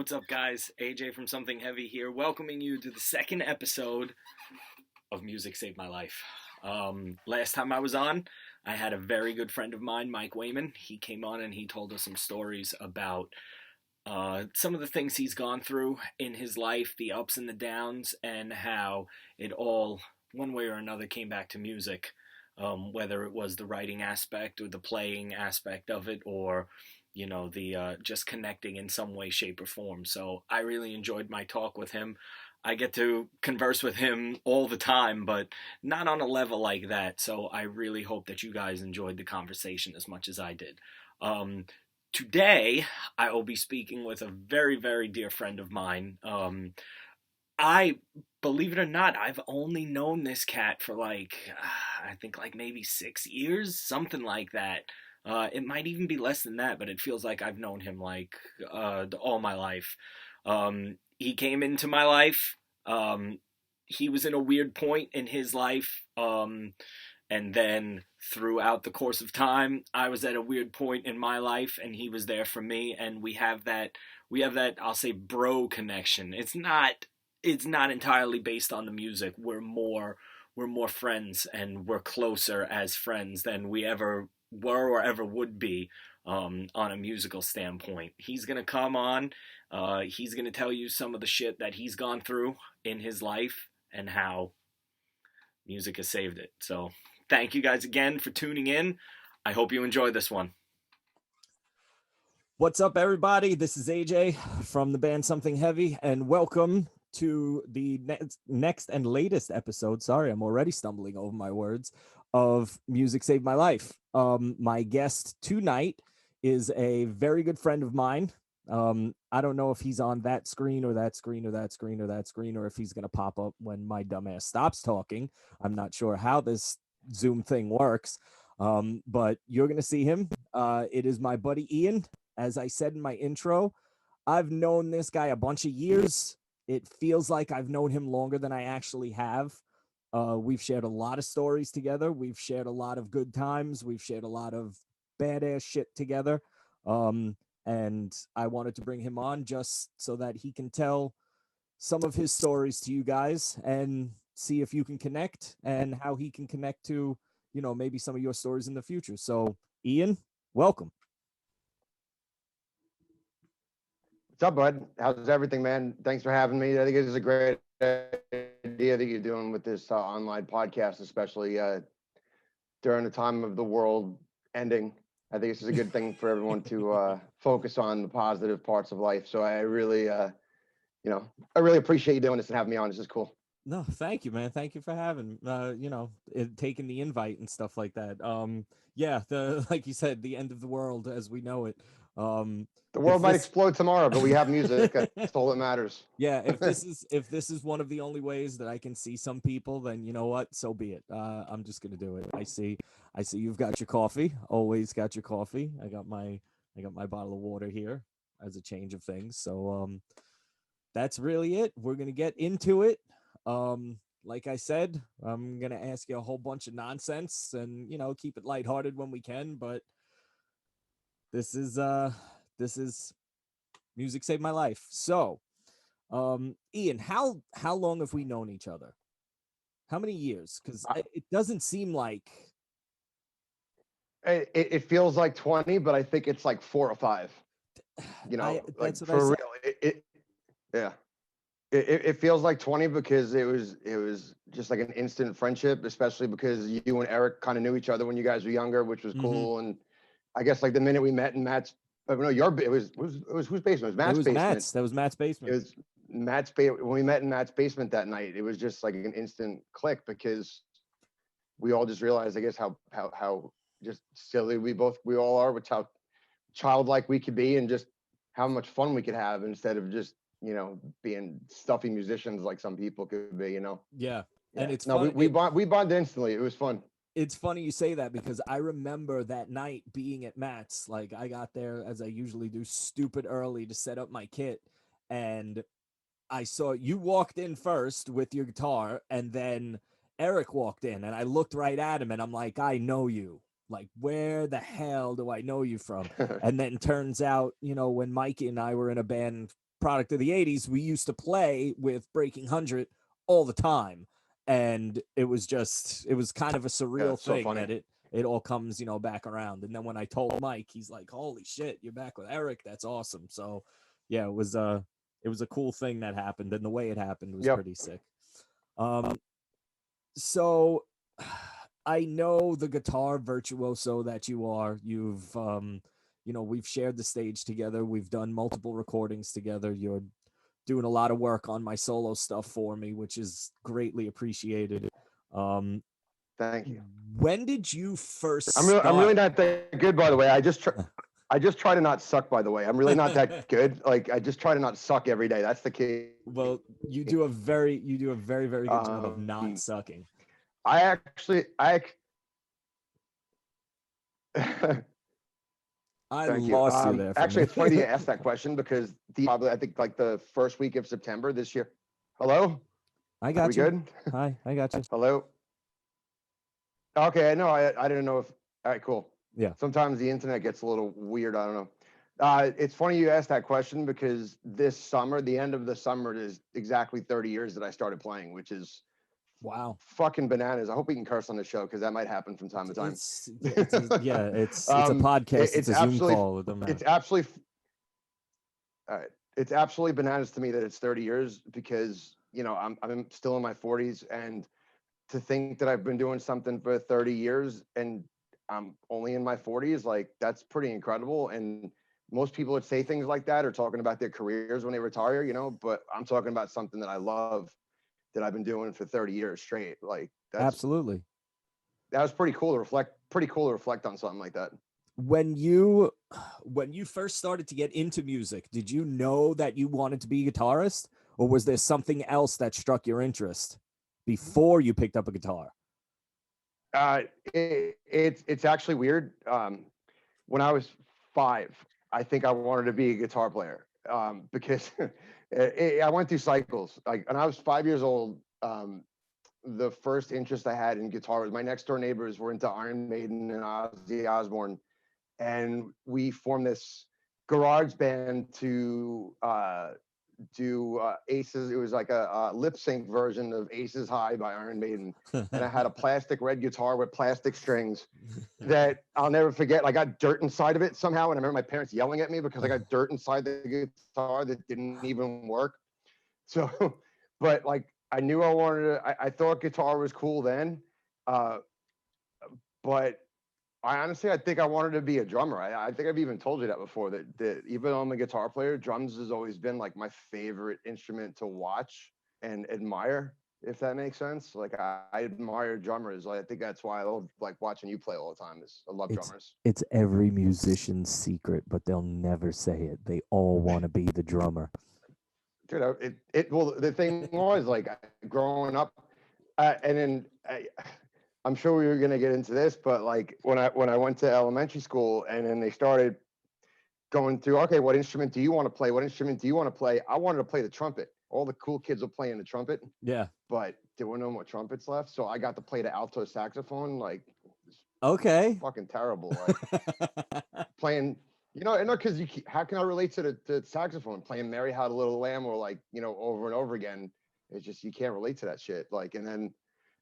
What's up, guys? AJ from Something Heavy here, welcoming you to the second episode of Music Saved My Life. Last time I was on, I had a very good friend of mine, Mike Wayman. He came on and he told us some stories about some of the things he's gone through in his life, the ups and the downs, and how it all, one way or another, came back to music. Whether it was the writing aspect or the playing aspect of it, or the just connecting in some way, shape, or form. So I really enjoyed my talk with him. I get to converse with him all the time, but not on a level like that. So I really hope that you guys enjoyed the conversation as much as I did. Today, I will be speaking with a very, very dear friend of mine. I, believe it or not, I've only known this cat for I think maybe 6 years, something like that. It might even be less than that, but it feels like I've known him all my life. He came into my life. He was in a weird point in his life. And then throughout the course of time, I was at a weird point in my life, and he was there for me. And we have that, I'll say, bro connection. It's not entirely based on the music. We're more friends, and we're closer as friends than we ever were or ever would be on a musical standpoint. He's gonna come on. He's gonna tell you some of the shit that he's gone through in his life and how music has saved it. So thank you guys again for tuning in. I hope you enjoy this one. What's up, everybody? This is AJ from the band Something Heavy, and welcome to the next and latest episode. Sorry, I'm already stumbling over my words, of Music Saved My Life. My guest tonight is a very good friend of mine. I don't know if he's on that screen or that screen or that screen or that screen, or if he's going to pop up when my dumbass stops talking. I'm not sure how this Zoom thing works, but you're going to see him. It is my buddy Ian. As I said in my intro, I've known this guy a bunch of years. It feels like I've known him longer than I actually have. We've shared a lot of stories together. We've shared a lot of good times. We've shared a lot of badass shit together. And I wanted to bring him on just so that he can tell some of his stories to you guys and see if you can connect, and how he can connect to, maybe some of your stories in the future. So, Ian, welcome. What's up, bud? How's everything, man? Thanks for having me. I think this is a great idea that you're doing with this online podcast, especially during the time of the world ending. I think this is a good thing for everyone to focus on the positive parts of life. So I really, I really appreciate you doing this and having me on. This is cool. No, thank you, man. Thank you for having, taking the invite and stuff like that. Yeah, like you said, the end of the world as we know it. The world might explode tomorrow, but we have music. That's all that matters. Yeah, if this is one of the only ways that I can see some people, then you know what? So be it. I'm just gonna do it. I see you've got your coffee. Always got your coffee. I got my bottle of water here as a change of things. So that's really it. We're gonna get into it. Like I said, I'm gonna ask you a whole bunch of nonsense and keep it lighthearted when we can, but this is Music Saved My Life. So, Ian, how long have we known each other? How many years? Because it doesn't seem like it feels like 20, but I think it's like 4 or 5. That's for real. It feels like 20 because it was just like an instant friendship, especially because you and Eric kind of knew each other when you guys were younger, which was cool. And I guess like the minute we met in Matt's, it was whose basement? It was Matt's basement. That was Matt's basement. It was Matt's basement. When we met in Matt's basement that night, it was just like an instant click because we all just realized, I guess, how just silly we all are, with how childlike we could be, and just how much fun we could have instead of just being stuffy musicians like some people could be. Yeah. And it's fun. We bonded instantly. It was fun. It's funny you say that because I remember that night being at Matt's. Like, I got there, as I usually do, stupid early to set up my kit, and I saw you walked in first with your guitar, and then Eric walked in, and I looked right at him, and I'm like, I know you. Like, where the hell do I know you from? And then turns out, when Mikey and I were in a band product of the 80s, we used to play with Breaking 100 all the time. And it was kind of a surreal thing funny. that it all comes, back around. And then when I told Mike, he's like, holy shit, you're back with Eric. That's awesome. So yeah, it was a cool thing that happened. And the way it happened was pretty sick. So I know the guitar virtuoso that you are. You've, we've shared the stage together. We've done multiple recordings together. You're doing a lot of work on my solo stuff for me, which is greatly appreciated. Thank you. When did you first I'm really not that good, by the way. I just try to not suck, by the way. I'm really not that good. Like, I just try to not suck every day. That's the key. Well, you do a very, very good job of not sucking. I Thank lost you there. Actually, it's funny you asked that question because I think like the first week of September this year. Hello? I got you. Good? Hi, I got you. Hello? Okay, I know. I didn't know if. All right, cool. Yeah. Sometimes the internet gets a little weird. I don't know. It's funny you asked that question because this summer, the end of the summer, is exactly 30 years that I started playing, which is wow, fucking bananas. I hope we can curse on the show because that might happen from time to time. It's a podcast. It's a Zoom call. It's absolutely. All right. It's absolutely bananas to me that it's 30 years because I'm still in my 40s, and to think that I've been doing something for 30 years and I'm only in my 40s, like that's pretty incredible. And most people would say things like that or talking about their careers when they retire, but I'm talking about something that I love that I've been doing for 30 years straight. Like absolutely. That was pretty cool to reflect on something like that. When you first started to get into music, did you know that you wanted to be a guitarist, or was there something else that struck your interest before you picked up a guitar? It's actually weird. When I was 5, I think I wanted to be a guitar player because I went through cycles. Like when I was 5 years old, the first interest I had in guitar was my next door neighbors were into Iron Maiden and Ozzy Osbourne, and we formed this garage band to do Aces. It was like a lip sync version of Aces High by Iron Maiden. And I had a plastic red guitar with plastic strings that I'll never forget. I got dirt inside of it somehow. And I remember my parents yelling at me because I got dirt inside the guitar that didn't even work. So, but like, I knew I wanted to, I thought guitar was cool then. But I think I wanted to be a drummer. I think I've even told you that before, that even though I'm a guitar player, drums has always been like my favorite instrument to watch and admire, if that makes sense. Like I admire drummers. I think that's why I love like watching you play all the time. I love drummers. It's every musician's secret, but they'll never say it. They all want to be the drummer. Dude, well, the thing was like growing up, and then I'm sure we were going to get into this, but like when I went to elementary school and then they started going through, okay, what instrument do you want to play? What instrument do you want to play? I wanted to play the trumpet. All the cool kids were playing the trumpet. Yeah. But there were no more trumpets left. So I got to play the alto saxophone. Like, okay. Fucking terrible. Like playing, because how can I relate to the saxophone? Playing Mary Had a Little Lamb or like, over and over again. It's just, you can't relate to that shit. Like, and then,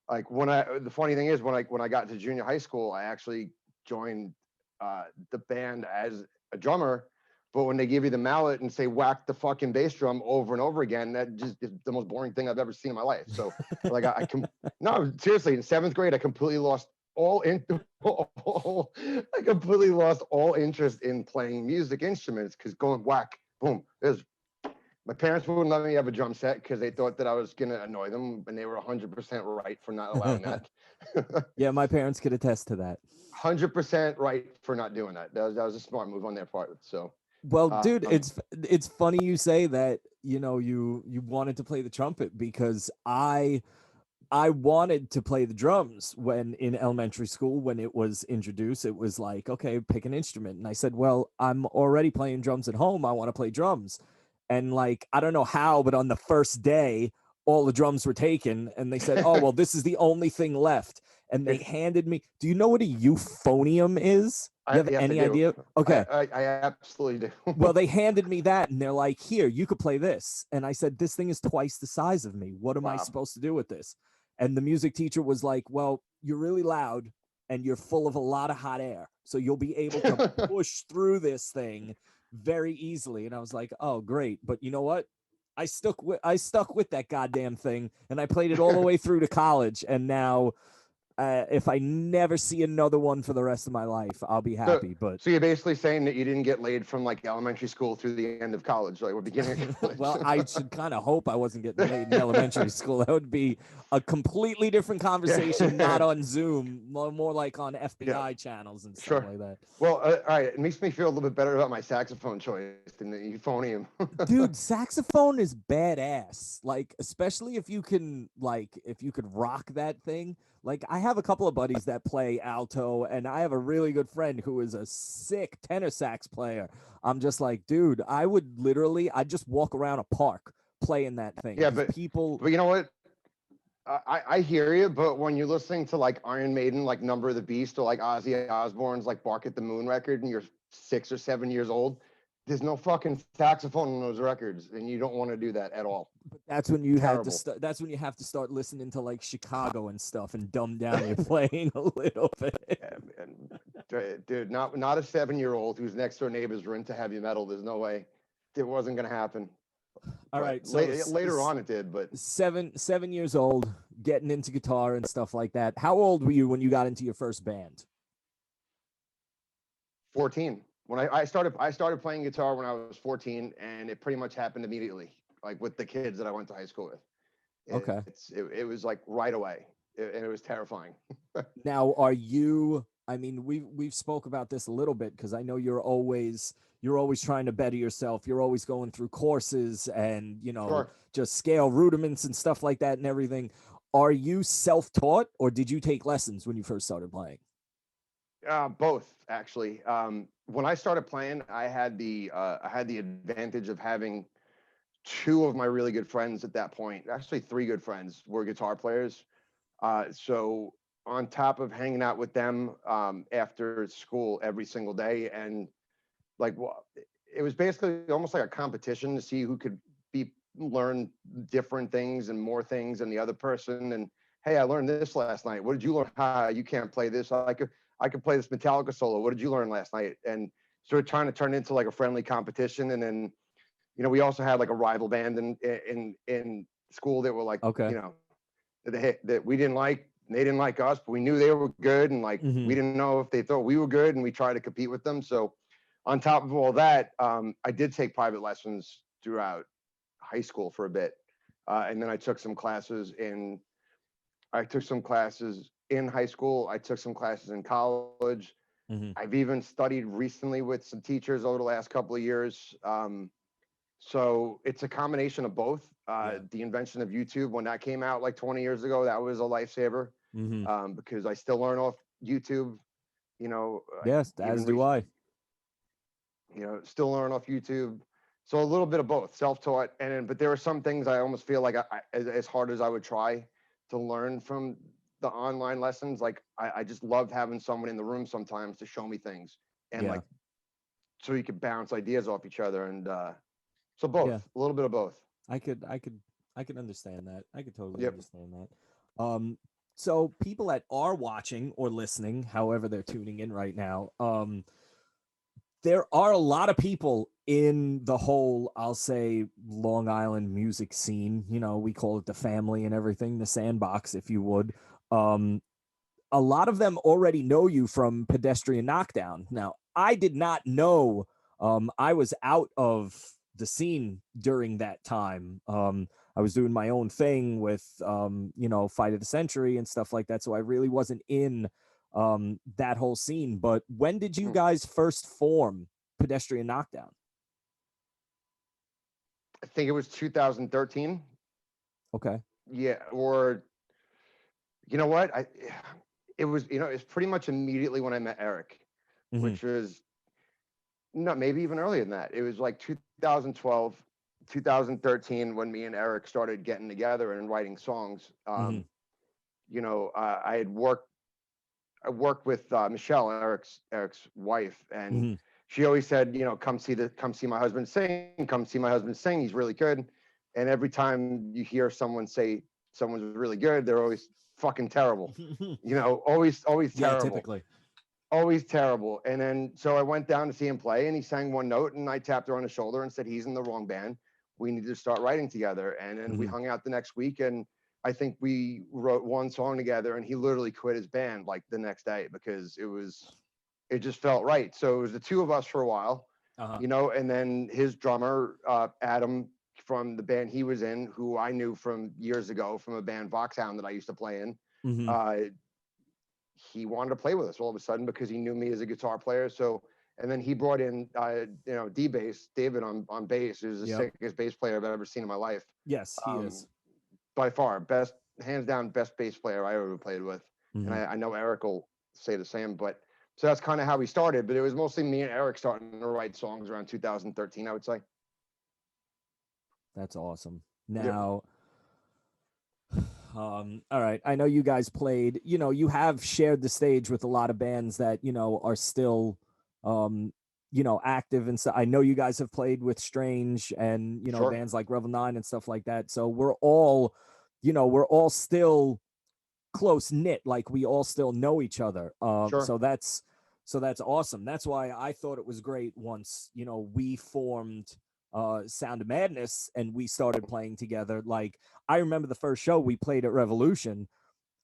like the funny thing is when I got to junior high school, I actually joined the band as a drummer, but when they give you the mallet and say whack the fucking bass drum over and over again, that just is the most boring thing I've ever seen in my life. So like no, seriously, in 7th grade, I completely lost I completely lost all interest in playing music instruments because going whack, boom, my parents wouldn't let me have a drum set because they thought that I was going to annoy them, and they were 100% right for not allowing that. Yeah, my parents could attest to that. 100% right for not doing that. That was a smart move on their part. So, well, dude, it's funny you say that. You wanted to play the trumpet because I wanted to play the drums when in elementary school when it was introduced. It was like, okay, pick an instrument, and I said, well, I'm already playing drums at home. I want to play drums. And like, I don't know how, but on the first day, all the drums were taken and they said, oh, well, this is the only thing left. and they handed me. Do you know what a euphonium is? You have Yes, any I do. idea? Okay. I absolutely do. Well, they handed me that and they're like, here, you could play this. And I said, this thing is twice the size of me. What am I Wow. supposed to do with this? And the music teacher was like, well, you're really loud and you're full of a lot of hot air. So you'll be able to push through this thing very easily. And I was like, oh, great. But you know what? I stuck with that goddamn thing and I played it all the way through to college. And now if I never see another one for the rest of my life, I'll be happy. So you're basically saying that you didn't get laid from like elementary school through the end of college, like we're beginning of college. Well, I should kind of hope I wasn't getting laid in elementary school. That would be a completely different conversation, not on Zoom, more like on FBI channons and stuff like that. Well, all right, it makes me feel a little bit better about my saxophone choice than the euphonium. Dude, saxophone is badass. Like, especially if you could rock that thing. Like, I have a couple of buddies that play alto, and I have a really good friend who is a sick tenor sax player. I'm just like, dude, I'd just walk around a park playing that thing. Yeah, but you know what? I hear you, but when you're listening to like Iron Maiden, like Number of the Beast, or like Ozzy Osbourne's like Bark at the Moon record, and you're 6 or 7 years old, there's no fucking saxophone in those records, and you don't want to do that at all. But that's when you have to start. That's when you have to start listening to like Chicago and stuff, and dumb down your playing a little bit. Dude, not a 7-year-old whose next door neighbors were into heavy metal. There's no way. It wasn't gonna happen. All right. So later on it did, but 7 years old, getting into guitar and stuff like that. How old were you when you got into your first band? 14. When I started playing guitar when I was 14, and it pretty much happened immediately, like with the kids that I went to high school with. It was like right away, and it was terrifying. Now, are you? I mean, we've spoke about this a little bit because I know you're always trying to better yourself. You're always going through courses and just scale rudiments and stuff like that and everything. Are you self-taught or did you take lessons when you first started playing? Both, actually. When I started playing, I had the advantage of having two of my really good friends at that point. Actually, three good friends were guitar players. So on top of hanging out with them after school every single day, and it was basically almost like a competition to see who could learn different things and more things than the other person. And hey, I learned this last night. What did you learn? You can't play this. I could play this Metallica solo. What did you learn last night? And sort of trying to turn it into like a friendly competition. And then, we also had like a rival band in school that were like, that we didn't like, and they didn't like us, but we knew they were good. And like, we didn't know if they thought we were good, and we tried to compete with them. So on top of all that, I did take private lessons throughout high school for a bit. And then I took some classes in high school. I took some classes in college. I've even studied recently with some teachers over the last couple of years. So it's a combination of both. The invention of YouTube, when that came out like 20 years ago, that was a lifesaver because I still learn off YouTube. Yes, as do I. Still learn off YouTube. So a little bit of both, self-taught, but there are some things I almost feel like as hard as I would try to learn from the online lessons, like I just love having someone in the room sometimes to show me things, and like so you could bounce ideas off each other, and so both, a little bit of both. I could understand that. I could totally understand that. So people that are watching or listening, however they're tuning in right now, there are a lot of people in the whole, I'll say, Long Island music scene. We call it the family and everything, the sandbox, if you would. A lot of them already know you from Pedestrian Knockdown. Now, I did not know. I was out of the scene during that time. I was doing my own thing with, Fight of the Century and stuff like that. So I really wasn't in that whole scene. But when did you guys first form Pedestrian Knockdown? I think it was 2013. Okay. Yeah, or you know what? It was pretty much immediately when I met Eric, which was maybe even earlier than that. It was like 2012, 2013 when me and Eric started getting together and writing songs. I had worked I worked with Michelle, Eric's wife, and Hmm. she always said, you know, come see my husband sing, come see my husband sing. He's really good. And every time you hear someone say someone's really good, they're always fucking terrible. You know, always Yeah, terrible, typically. always terrible. And then so I went down to see him play, and he sang one note, and I tapped her on the shoulder and said, he's in the wrong band. We need to start writing together. And then we Hmm. hung out the next week, and I think we wrote one song together, and he literally quit his band like the next day because it just felt right. So it was the two of us for a while, Uh-huh. you know, and then his drummer, Adam, from the band he was in, who I knew from years ago from a band Voxhound that I used to play in. Hmm. Uh, he wanted to play with us all of a sudden because he knew me as a guitar player. So, and then he brought in, you know, D bass, David on bass, who's the Yep. sickest bass player I've ever seen in my life. Yes, he Um, is. by far, best, hands down, best bass player I ever played with. And Hmm. I know Eric will say the same, but so that's kind of how we started. But it was mostly me and Eric starting to write songs around 2013, I would say. That's awesome. Yep. Now, all right. I know you guys played, you have shared the stage with a lot of bands that, are still, um, active. And so I know you guys have played with Strange and, Sure. bands like Revel 9 and stuff like that. So we're all still close knit. Like we all still know each other. Sure. So that's awesome. That's why I thought it was great once, we formed Sound of Madness and we started playing together. Like I remember the first show we played at Revolution,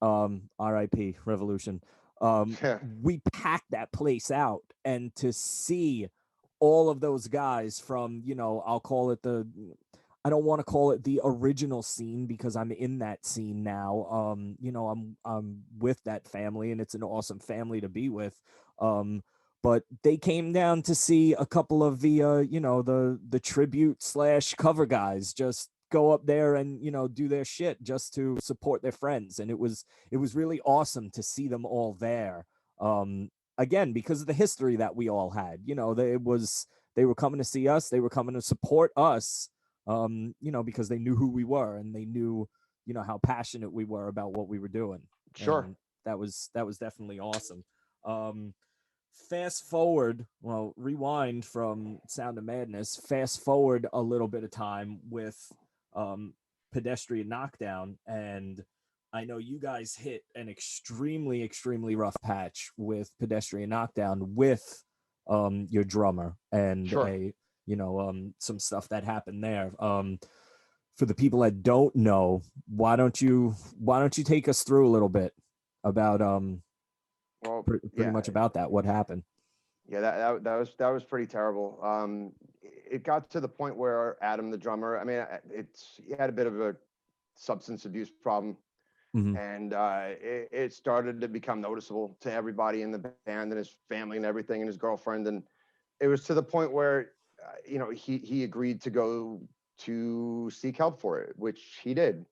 RIP Revolution. Yeah. We packed that place out, and to see all of those guys from, I'll call it I don't want to call it the original scene because I'm in that scene now. I'm with that family and it's an awesome family to be with. But they came down to see a couple of the the tribute slash cover guys just go up there and do their shit just to support their friends, and it was really awesome to see them all there. Again, because of the history that we all had. They were coming to see us, they were coming to support us, because they knew who we were and they knew, how passionate we were about what we were doing. Sure. And that was definitely awesome. Um, Fast forward, well, rewind from Sound of Madness, fast forward a little bit of time with um, Pedestrian Knockdown. And I know you guys hit an extremely, extremely rough patch with Pedestrian Knockdown with your drummer and Sure. some stuff that happened there. For the people that don't know, why don't you take us through a little bit about Well, pretty yeah. much about that, what happened? Yeah, that was pretty terrible. It got to the point where Adam, the drummer, I mean, he had a bit of a substance abuse problem, Hmm. and it started to become noticeable to everybody in the band and his family and everything, and his girlfriend, and it was to the point where, you know, he agreed to go to seek help for it, which he did.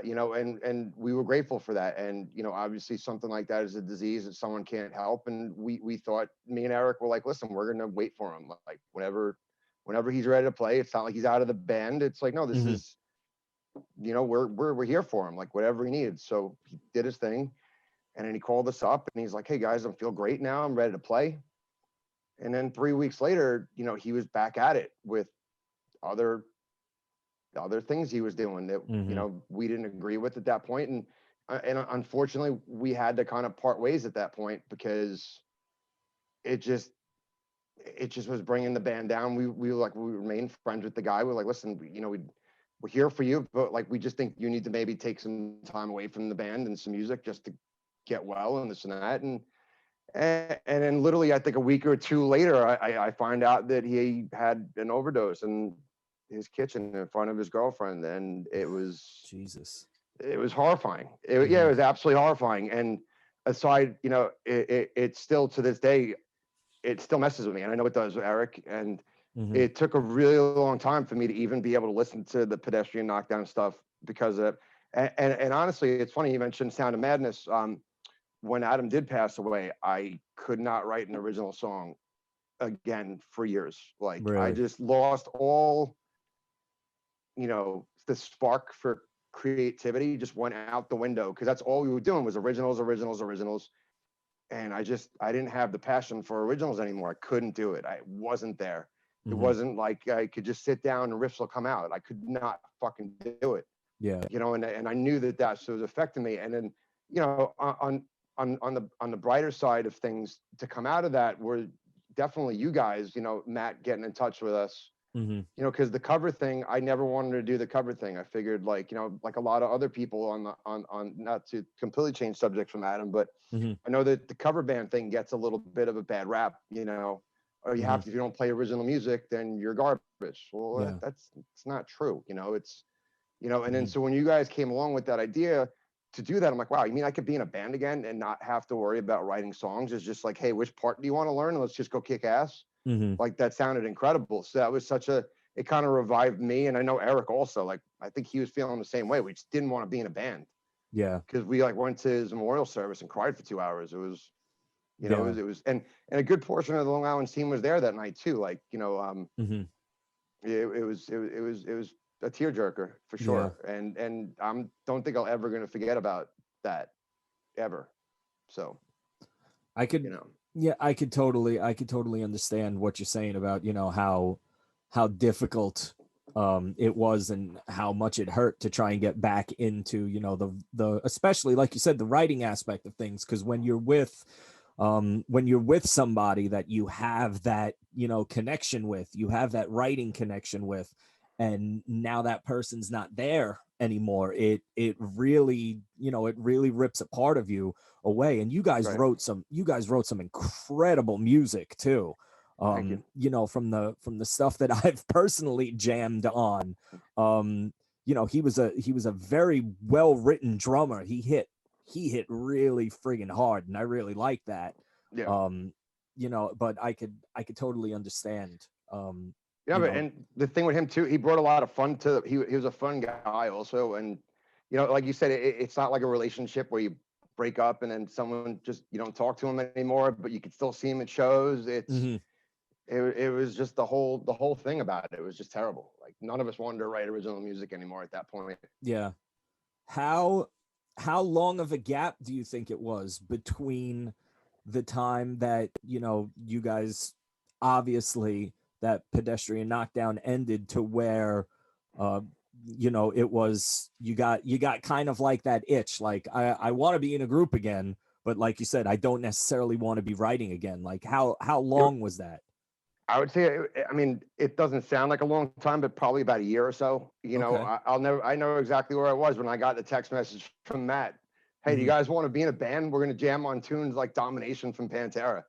You know, and we were grateful for that. And you know, obviously, something like that is a disease that someone can't help. And we thought, me and Eric were like, listen, we're gonna wait for him. Like whenever he's ready to play, it's not like he's out of the band. It's like, no, this Hmm. is, you know, we're here for him, like whatever he needs. So he did his thing, and then he called us up, and he's like, hey guys, I feel great now. I'm ready to play. And then 3 weeks later, you know, he was back at it with other other things he was doing that, you Hmm. know, we didn't agree with at that point. And unfortunately we had to kind of part ways at that point because it just it just was bringing the band down. We were like, we remained friends with the guy. We're like, listen, you know, we're here for you, but like we just think you need to maybe take some time away from the band and some music just to get well and this and that. And then literally I think a week or two later I find out that he had an overdose in his kitchen in front of his girlfriend, and Jesus. it was horrifying. Yeah, it Hmm. was absolutely horrifying. And aside, you know, it still to this day, it still messes with me, and I know it does with Eric. And Hmm. it took a really long time for me to even be able to listen to the Pedestrian Knockdown stuff because of. And honestly, it's funny you mentioned Sound of Madness. When Adam did pass away, I could not write an original song again for years. Like I Really? just lost all, you know, the spark for creativity just went out the window because that's all we were doing was originals, originals, originals. and I didn't have the passion for originals anymore. I couldn't do it. I wasn't there. It Mhm. wasn't like I could just sit down and riffs will come out. I could not fucking do it, Yeah. and I knew that was affecting me. And then, on the brighter side of things, to come out of that were definitely you guys, Matt getting in touch with us, Mhm. because the cover thing, I never wanted to do the cover thing. I figured, like, like a lot of other people on not to completely change subject from Adam, but Mhm. I know that the cover band thing gets a little bit of a bad rap, or you have Mhm. to, if you don't play original music, then you're garbage. Well, Yeah. it's not true. And then Mhm. so when you guys came along with that idea to do that, I'm like, wow, you mean I could be in a band again and not have to worry about writing songs? It's just like, hey, which part do you want to learn? Let's just go kick ass. Mhm. Like, that sounded incredible. So that was it kind of revived me. And I know Eric also, like, I think he was feeling the same way. We just didn't want to be in a band, Yeah. because we like went to his memorial service and cried for 2 hours. It was, Yeah. and a good portion of the Long Island team was there that night too. Like, Mhm. it was a tearjerker for Yeah. sure. And don't think I'll ever gonna forget about that, ever. So, I you could, know, yeah, I could totally understand what you're saying about, how difficult it was and how much it hurt to try and get back into, the especially like you said, the writing aspect of things. Because when you're with somebody that you have that, connection with, you have that writing connection with, and now that person's not there anymore, it really rips a part of you away. And right. you guys wrote some incredible music too. Thank you. From the stuff that I've personally jammed on. He was a very well written drummer. He hit really friggin' hard, and I really like that. Yeah. But I could totally understand. Yeah, You but know, and the thing with him too, he brought a lot of fun to. He was a fun guy also, and like you said, it's not like a relationship where you break up and then someone just, you don't talk to him anymore, but you can still see him at shows. mhm, It was just the whole thing about it. It was just terrible. Like, none of us wanted to write original music anymore at that point. yeah. How how long of a gap do you think it was between the time that, you guys, obviously, that pedestrian knockdown ended, to where uh it was, you got kind of like that itch, like, I want to be in a group again, but like you said, I don't necessarily want to be writing again. Like, how It, long was that? I would say, I mean, it doesn't sound like a long time, but probably about a year or so. Okay. I know exactly where I was when I got the text message from Matt. Hey, do you Hmm. guys want to be in a band? We're gonna jam on tunes like Domination from Pantera.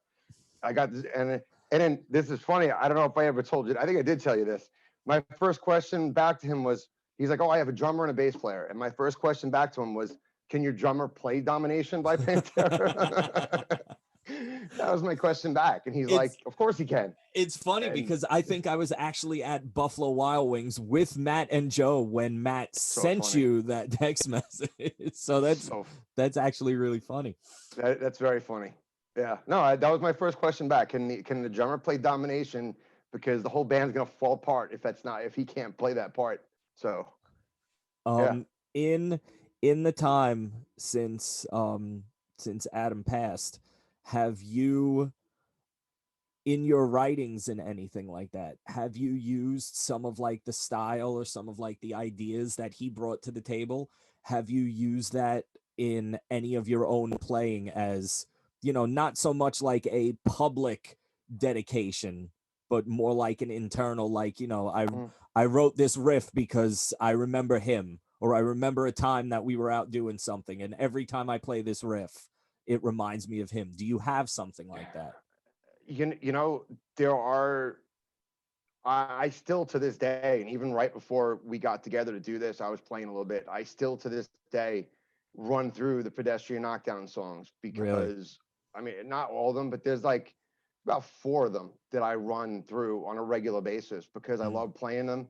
I got this, and then this is funny. I don't know if I ever told you. I think I did tell you this. My first question back to him was, he's like, "Oh, I have a drummer and a bass player." And my first question back to him was, "Can your drummer play Domination by Pantera?" That was my question back, and he's like, it's "Of course he can." It's funny And because I think I was actually at Buffalo Wild Wings with Matt and Joe when Matt so sent funny. you that text message. So that's So that's actually really funny. that's very funny. Yeah, no, that was my first question back. Can the drummer play Domination? Because the whole band's gonna fall apart if he can't play that part. So yeah. Um in the time since Adam passed, have you, in your writings and anything like that, have you used some of like the style or some of like the ideas that he brought to the table? Have you used that in any of your own playing, as, not so much like a public dedication, but more like an internal, like, Mm. I wrote this riff because I remember him, or I remember a time that we were out doing something, and every time I play this riff, it reminds me of him. Do you have something like that? There are. I still, to this day, and even right before we got together to do this, I was playing a little bit. I still, to this day, run through the Pedestrian Knockdown songs, Really? because, I mean, not all of them, but there's like about four of them that I run through on a regular basis because I Mhm. love playing them.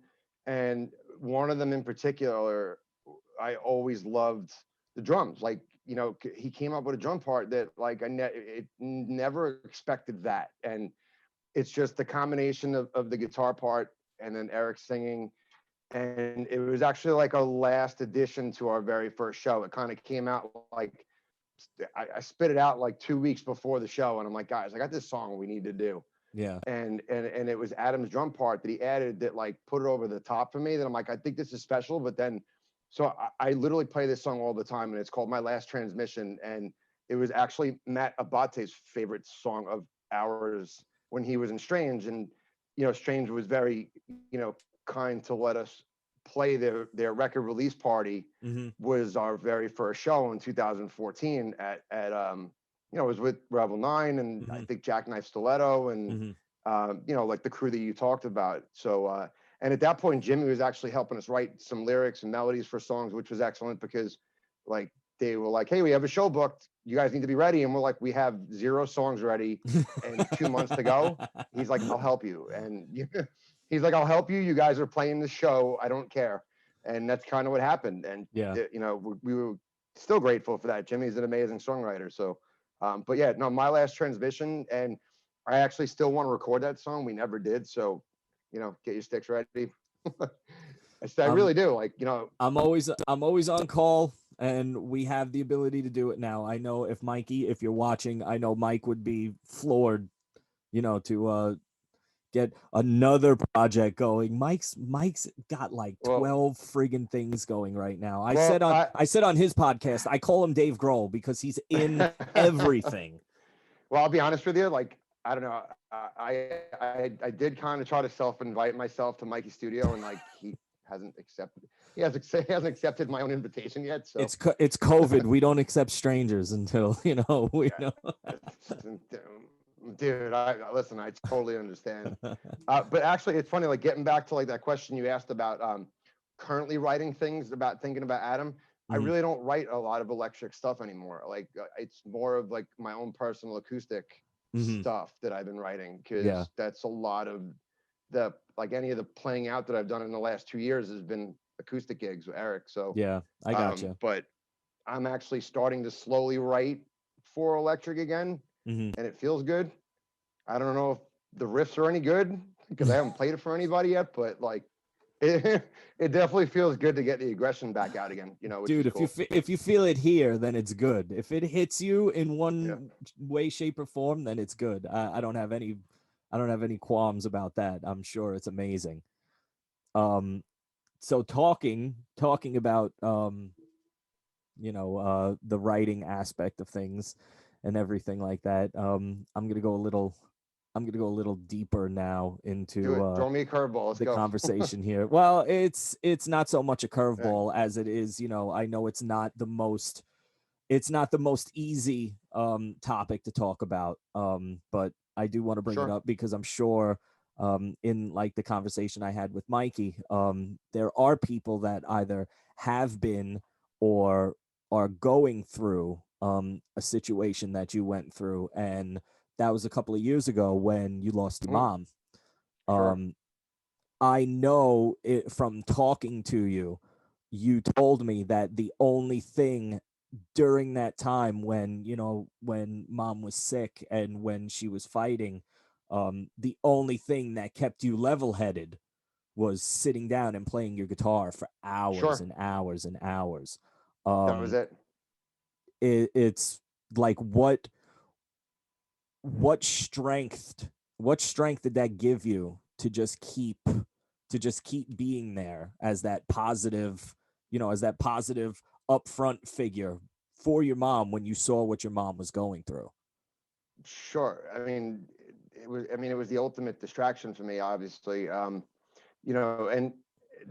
And one of them in particular, I always loved the drums. Like, he came up with a drum part that, like, never expected that. And it's just the combination of the guitar part and then Eric singing. And it was actually like a last addition to our very first show. It kind of came out like I spit it out like 2 weeks before the show, and I'm like, guys, I got this song we need to do. Yeah. And it was Adam's drum part that he added that like put it over the top for me. That I'm like, I think this is special. But then, so I literally play this song all the time, and it's called My Last Transmission. And it was actually Matt Abate's favorite song of ours when he was in Strange. And, Strange was very, kind to let us play their record release party. Mm-hmm. Was our very first show in 2014 at it was with Rebel 9 and Mm-hmm. I think Jackknife Stiletto and Mm-hmm. like the crew that you talked about. So and at that point Jimmy was actually helping us write some lyrics and melodies for songs, which was excellent because like they were like, hey, we have a show booked, you guys need to be ready. And we're like, we have 0 songs ready and 2 months to go. He's like, I'll help you. And he's like, I'll help you. You guys are playing the show. I don't care. And that's kind of what happened. And, Yeah. We were still grateful for that. Jimmy's an amazing songwriter. So, but yeah, no, My Last Transmission. And I actually still want to record that song. We never did. So, get your sticks ready. I really do. Like, I'm always on call, and we have the ability to do it now. I know if you're watching, I know Mike would be floored, to get another project going. Mike's got like 12 friggin' things going right now. I said on his podcast, I call him Dave Grohl because he's in everything. Well, I'll be honest with you. Like, I don't know. I did kind of try to self-invite myself to Mikey's studio, and like he hasn't accepted my own invitation yet. So it's COVID. We don't accept strangers until we know. Dude, listen. I totally understand. But actually, it's funny. Like getting back to like that question you asked about currently writing things about thinking about Adam. Mm-hmm. I really don't write a lot of electric stuff anymore. Like it's more of like my own personal acoustic stuff that I've been writing because that's a lot of any of the playing out that I've done in the last 2 years has been acoustic gigs with Eric. So yeah, I gotcha. But I'm actually starting to slowly write for electric again, and it feels good. I don't know if the riffs are any good because I haven't played it for anybody yet, but like it definitely feels good to get the aggression back out again. Which dude, is cool. if you feel it here, then it's good. If it hits you in one way, shape, or form, then it's good. I don't have any qualms about that. I'm sure it's amazing. So talking about the writing aspect of things and everything like that. I'm gonna go a little deeper now into throw me a curveball. the conversation here. Well, it's not so much a curveball as it is, I know it's not the most easy topic to talk about. But I do want to bring it up because I'm sure in like the conversation I had with Mikey, there are people that either have been or are going through a situation that you went through, and that was a couple of years ago when you lost your mom. I know it from talking to you. You told me that the only thing during that time when mom was sick and when she was fighting, the only thing that kept you level-headed was sitting down and playing your guitar for hours and hours and hours. That was it. It's like what strength did that give you to just keep being there as that positive upfront figure for your mom when you saw what your mom was going through? Sure. I mean, it was the ultimate distraction for me, obviously. And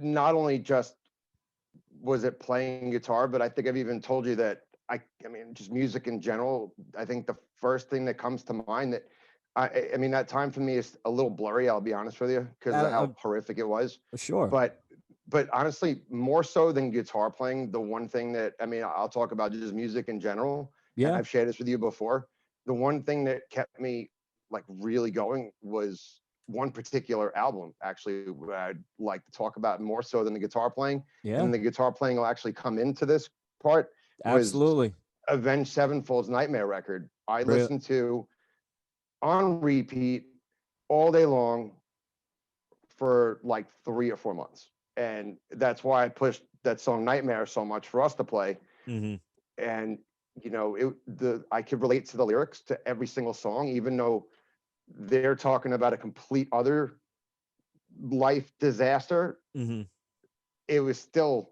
not only just was it playing guitar, but I think I've even told you that I mean, just music in general. I think the first thing that comes to mind that I mean, that time for me is a little blurry, I'll be honest with you, because of how horrific it was. Sure. But honestly, more so than guitar playing, the one thing that, I mean, I'll talk about just music in general. Yeah. And I've shared this with you before. The one thing that kept me like really going was one particular album, actually, I'd like to talk about more so than the guitar playing. Yeah. And the guitar playing will actually come into this part. Absolutely. Avenged Sevenfold's Nightmare record. I listened to on repeat all day long for like 3 or 4 months. And that's why I pushed that song Nightmare so much for us to play. Mm-hmm. And I could relate to the lyrics to every single song, even though they're talking about a complete other life disaster. Mm-hmm. It was still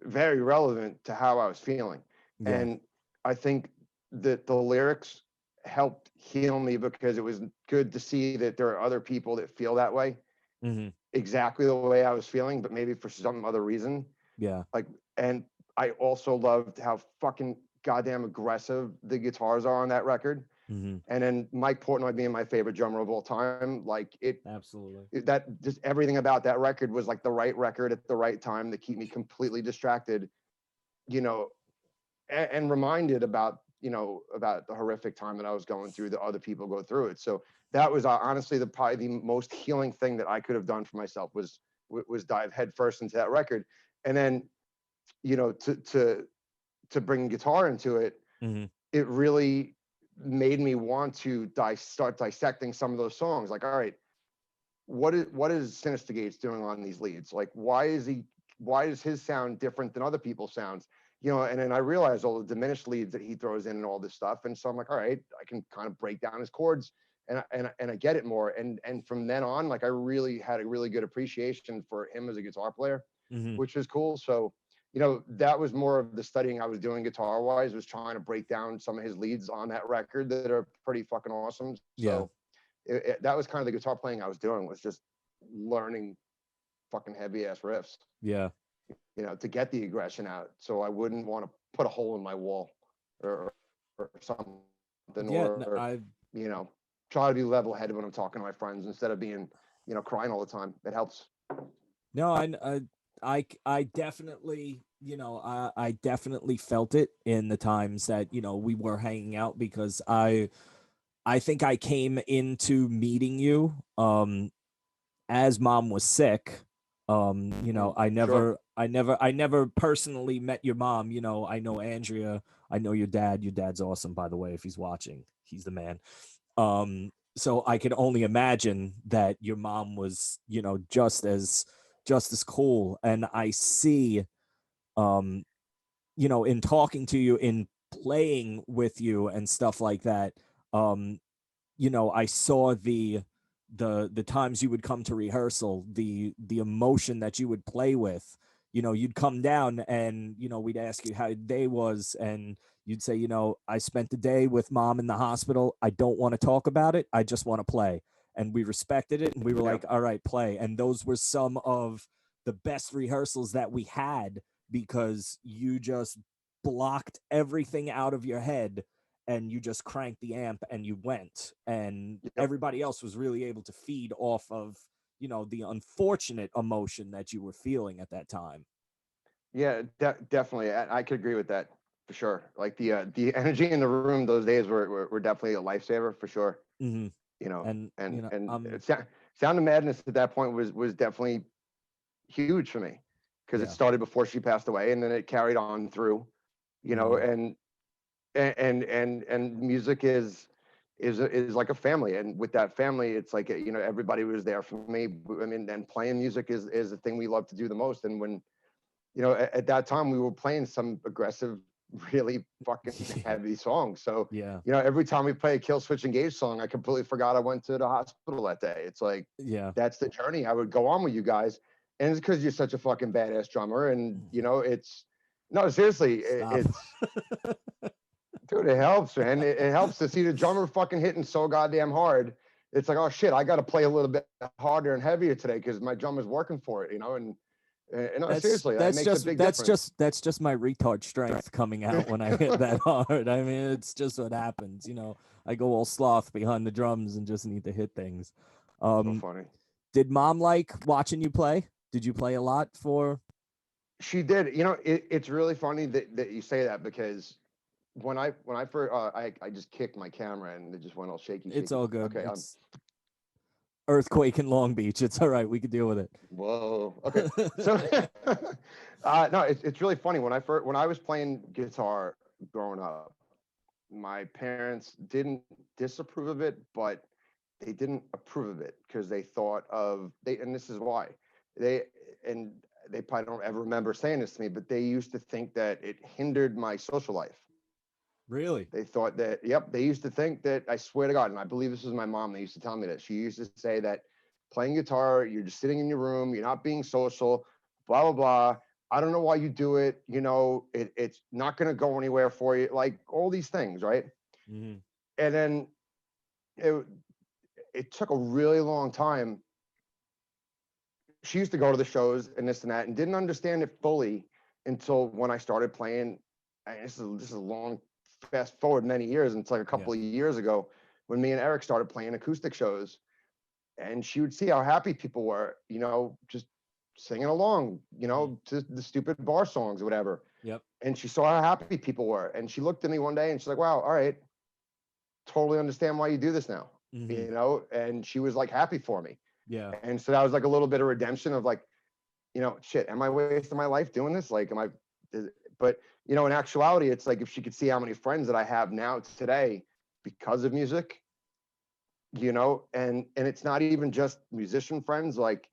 very relevant to how I was feeling. Yeah. And I think that the lyrics helped heal me because it was good to see that there are other people that feel that way, Mm-hmm. exactly the way I was feeling, but maybe for some other reason. Yeah. Like, and I also loved how fucking goddamn aggressive the guitars are on that record. Mm-hmm. And then Mike Portnoy being my favorite drummer of all time, like Absolutely. that just everything about that record was like the right record at the right time to keep me completely distracted, you know, and reminded about about the horrific time that I was going through, that other people go through it. So that was honestly probably the most healing thing that I could have done for myself was dive headfirst into that record, and then to bring guitar into it. Mm-hmm. It really made me want to start dissecting some of those songs. Like, all right, what is Sinister Gates doing on these leads? Like, why is his sound different than other people's sounds? And then I realized all the diminished leads that he throws in and all this stuff. And so I'm like, all right, I can kind of break down his chords and I get it more. And from then on, like I really had a really good appreciation for him as a guitar player, Mm-hmm. which is cool. So, that was more of the studying I was doing guitar wise, was trying to break down some of his leads on that record that are pretty fucking awesome. Yeah. So that was kind of the guitar playing I was doing, was just learning fucking heavy ass riffs, Yeah. to get the aggression out. So I wouldn't want to put a hole in my wall or something, Yeah. or, try to be level headed when I'm talking to my friends instead of being, crying all the time. It helps. No, I definitely, I definitely felt it in the times that, we were hanging out, because I think I came into meeting you as mom was sick. Sure. I never personally met your mom. I know Andrea, I know your dad. Your dad's awesome, by the way, if he's watching. He's the man. So I could only imagine that your mom was, just as cool. And I see, um, in talking to you, in playing with you and stuff like that, um, I saw the times you would come to rehearsal, the emotion that you would play with. You'd come down and we'd ask you how your day was, and you'd say, I spent the day with mom in the hospital. I don't want to talk about it. I just want to play. And we respected it, and we were Yeah. like, all right, play. And those were some of the best rehearsals that we had, because you just blocked everything out of your head and you just cranked the amp and you went, and Yep. everybody else was really able to feed off of the unfortunate emotion that you were feeling at that time. Yeah, definitely. I could agree with that for sure. Like the energy in the room those days were definitely a lifesaver for sure. Mm-hmm. You know, And and Sound of Madness at that point was definitely huge for me, because it yeah. started before she passed away, and then it carried on through. Mm-hmm. And music is like a family, and with that family, it's like everybody was there for me. I mean, and playing music is the thing we love to do the most. And when at that time we were playing some aggressive, really fucking heavy songs. So, Yeah. every time we play a Kill Switch Engage song, I completely forgot I went to the hospital that day. It's like, Yeah. that's the journey I would go on with you guys. And it's because you're such a fucking badass drummer. And, it's, no, seriously, Stop. it's, dude, it helps, man. It helps to see the drummer fucking hitting so goddamn hard. It's like, oh shit, I got to play a little bit harder and heavier today because my drummer's working for it, and no, that's seriously, that that's makes a just big that's difference. just that's just my retard strength coming out when I hit that hard. I mean, it's just what happens. I go all sloth behind the drums and just need to hit things. So um funny. did mom like watching you play? Did you play a lot for? She did. It's really funny that you say that, because when I first I just kicked my camera and it just went all shaky It's shaky. all good. Okay. It's earthquake in Long Beach. It's all right. We could deal with it. Whoa. Okay. So no, it's really funny. When I was playing guitar growing up, my parents didn't disapprove of it, but they didn't approve of it because they thought and this is why they and they probably don't ever remember saying this to me, but they used to think that it hindered my social life. Really? They thought that, yep, they used to think that, I swear to God, and I believe this was my mom, they used to tell me that. She used to say that playing guitar, you're just sitting in your room, you're not being social, blah, blah, blah. I don't know why you do it. It's not going to go anywhere for you. Like all these things, right? Mm-hmm. And then it took a really long time. She used to go to the shows and this and that and didn't understand it fully until when I started playing. And this is a long fast forward many years. And it's like a couple of years ago when me and Eric started playing acoustic shows, and she would see how happy people were, just singing along, to the stupid bar songs or whatever. Yep. And she saw how happy people were. And she looked at me one day and she's like, wow, all right, totally understand why you do this now. And she was like happy for me. Yeah. And so that was like a little bit of redemption of like, shit, am I wasting my life doing this? Like, but in actuality, it's like, if she could see how many friends that I have now today because of music, and it's not even just musician friends. Like,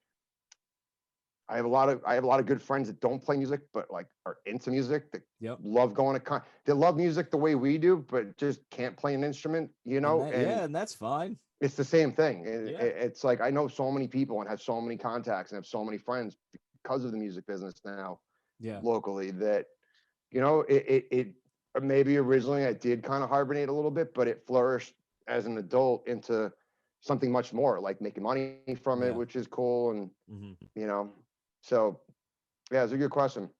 I have a lot of good friends that don't play music, but like are into music, that love going to they love music the way we do, but just can't play an instrument, and that's fine. It's the same thing. It's like, I know so many people and have so many contacts and have so many friends because of the music business now, locally, that, it maybe originally I did kind of hibernate a little bit, but it flourished as an adult into something much more, like making money from it, which is cool. And, so yeah, it's a good question.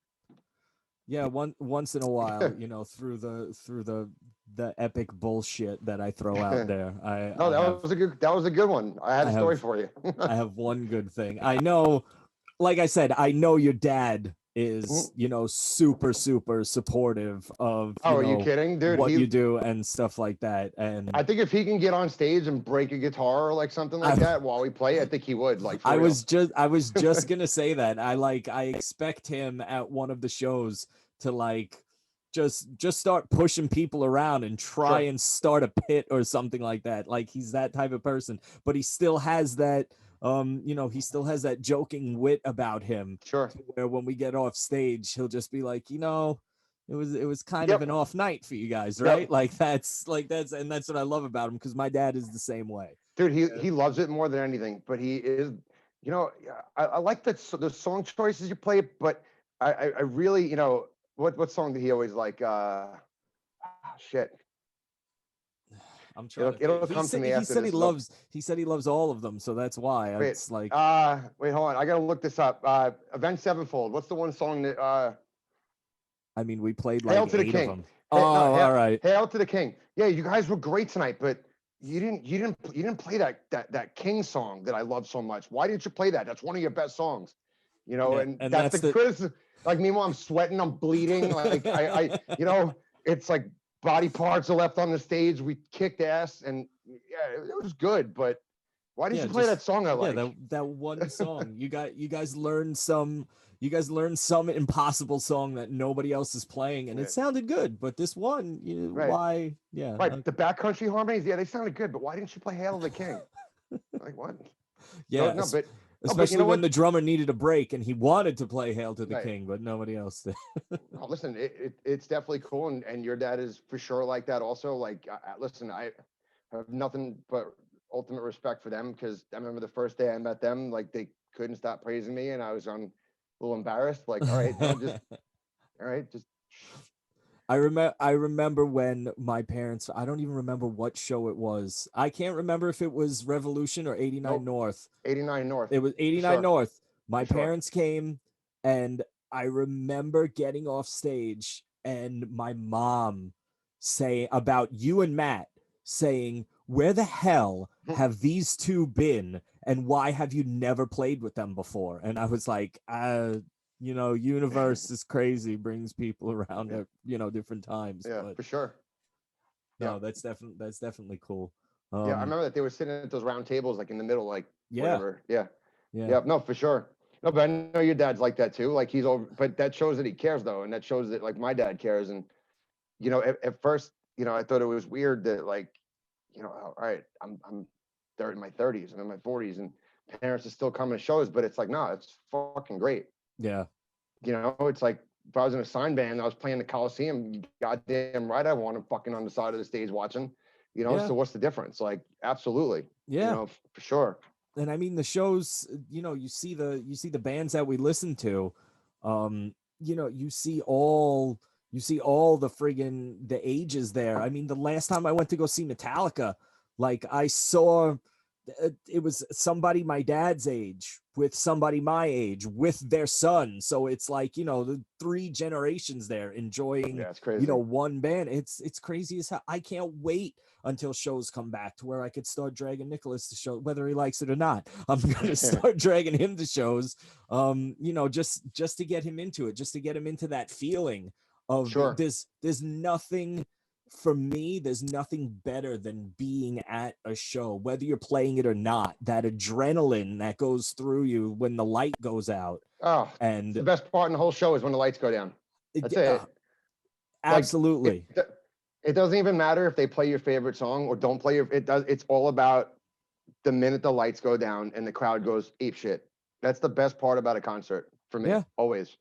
Yeah, once in a while, through the epic bullshit that I throw out there. That was a good one. I had a story for you. I have one good thing. I know, like I said, I know your dad is, super, super supportive of, are you kidding, dude? What you do and stuff like that. And I think if he can get on stage and break a guitar or like something like that while we play, I think he would. Like, I was just gonna say that. I expect him at one of the shows to like just start pushing people around and try and start a pit or something like that. Like, he's that type of person, but he still has that he still has that joking wit about him. Where when we get off stage, he'll just be like, it was kind of an off night for you guys, right? That's what I love about him, because my dad is the same way. Dude, he loves it more than anything, but he is, I like the song choices you play, but I really, what song did he always like? Shit. I'm trying. It'll come to me after this. He said he loves all of them, so that's why it's like. Wait, hold on. I gotta look this up. Avenged Sevenfold. What's the one song that? I mean, we played like Hail to the 8 King. of them. All right. Hail to the King. Yeah, you guys were great tonight, but you didn't play that King song that I love so much. Why didn't you play that? That's one of your best songs. And that's the criticism. Like, meanwhile, I'm sweating, I'm bleeding. Like I it's like body parts are left on the stage. We kicked ass, and yeah, it was good. But why didn't you play that song I like? Yeah, that one song. You guys learned some impossible song that nobody else is playing, and it sounded good. But this one, why? Yeah, right. The backcountry harmonies, they sounded good. But why didn't you play "Hail to the King"? Like, what? Yeah, but especially when the drummer needed a break and he wanted to play "Hail to the King," but nobody else did. Oh, listen, it's definitely cool, and your dad is for sure like that. Also, like, listen, I have nothing but ultimate respect for them, because I remember the first day I met them, like, they couldn't stop praising me, and I was a little embarrassed. Like, all right, just. I remember when my parents, I don't even remember what show it was. I can't remember if it was Revolution or 89 North. 89 North. It was 89 North. My parents came, and I remember getting off stage and my mom saying about you and Matt, saying, "Where the hell have these two been, and why have you never played with them before?" And I was like, universe is crazy, brings people around at different times. Yeah, but for sure. No, that's definitely cool. Yeah, I remember that they were sitting at those round tables, like in the middle, like whatever. Yeah. Yeah. No, for sure. No, but I know your dad's like that too. Like, he's over, but that shows that he cares, though, and that shows that, like, my dad cares. And at first, I thought it was weird that, like, all right, I'm in my 30s, I'm in my 40s, and parents are still coming to shows, but it's like, no, it's fucking great. Yeah. It's like, if I was in a sign band and I was playing the Coliseum, you goddamn right I want him fucking on the side of the stage watching, you know. Yeah. So what's the difference? Like, absolutely. Yeah. You know, for sure. And I mean the shows, you know, you see the bands that we listen to, you know, you see all the friggin' the ages there. I mean, the last time I went to go see Metallica, like I saw it was somebody my dad's age with somebody my age with their son. So it's like, you know, the three generations there enjoying, Yeah, it's crazy. you know, one band. It's crazy as hell. I can't wait until shows come back to where I could start dragging Nicholas to show, whether he likes it or not. I'm going to start dragging him to shows, you know, just to get him into it, just to get him into that feeling of Sure. there's nothing for me, there's nothing better than being at a show, whether you're playing it or not. That adrenaline that goes through you when the light goes out. Oh, And the best part in the whole show is when the lights go down. That's it. Absolutely. Like, it doesn't even matter if they play your favorite song or don't play your. It's all about the minute the lights go down and the crowd goes ape shit. That's the best part about a concert for me. Yeah. Always.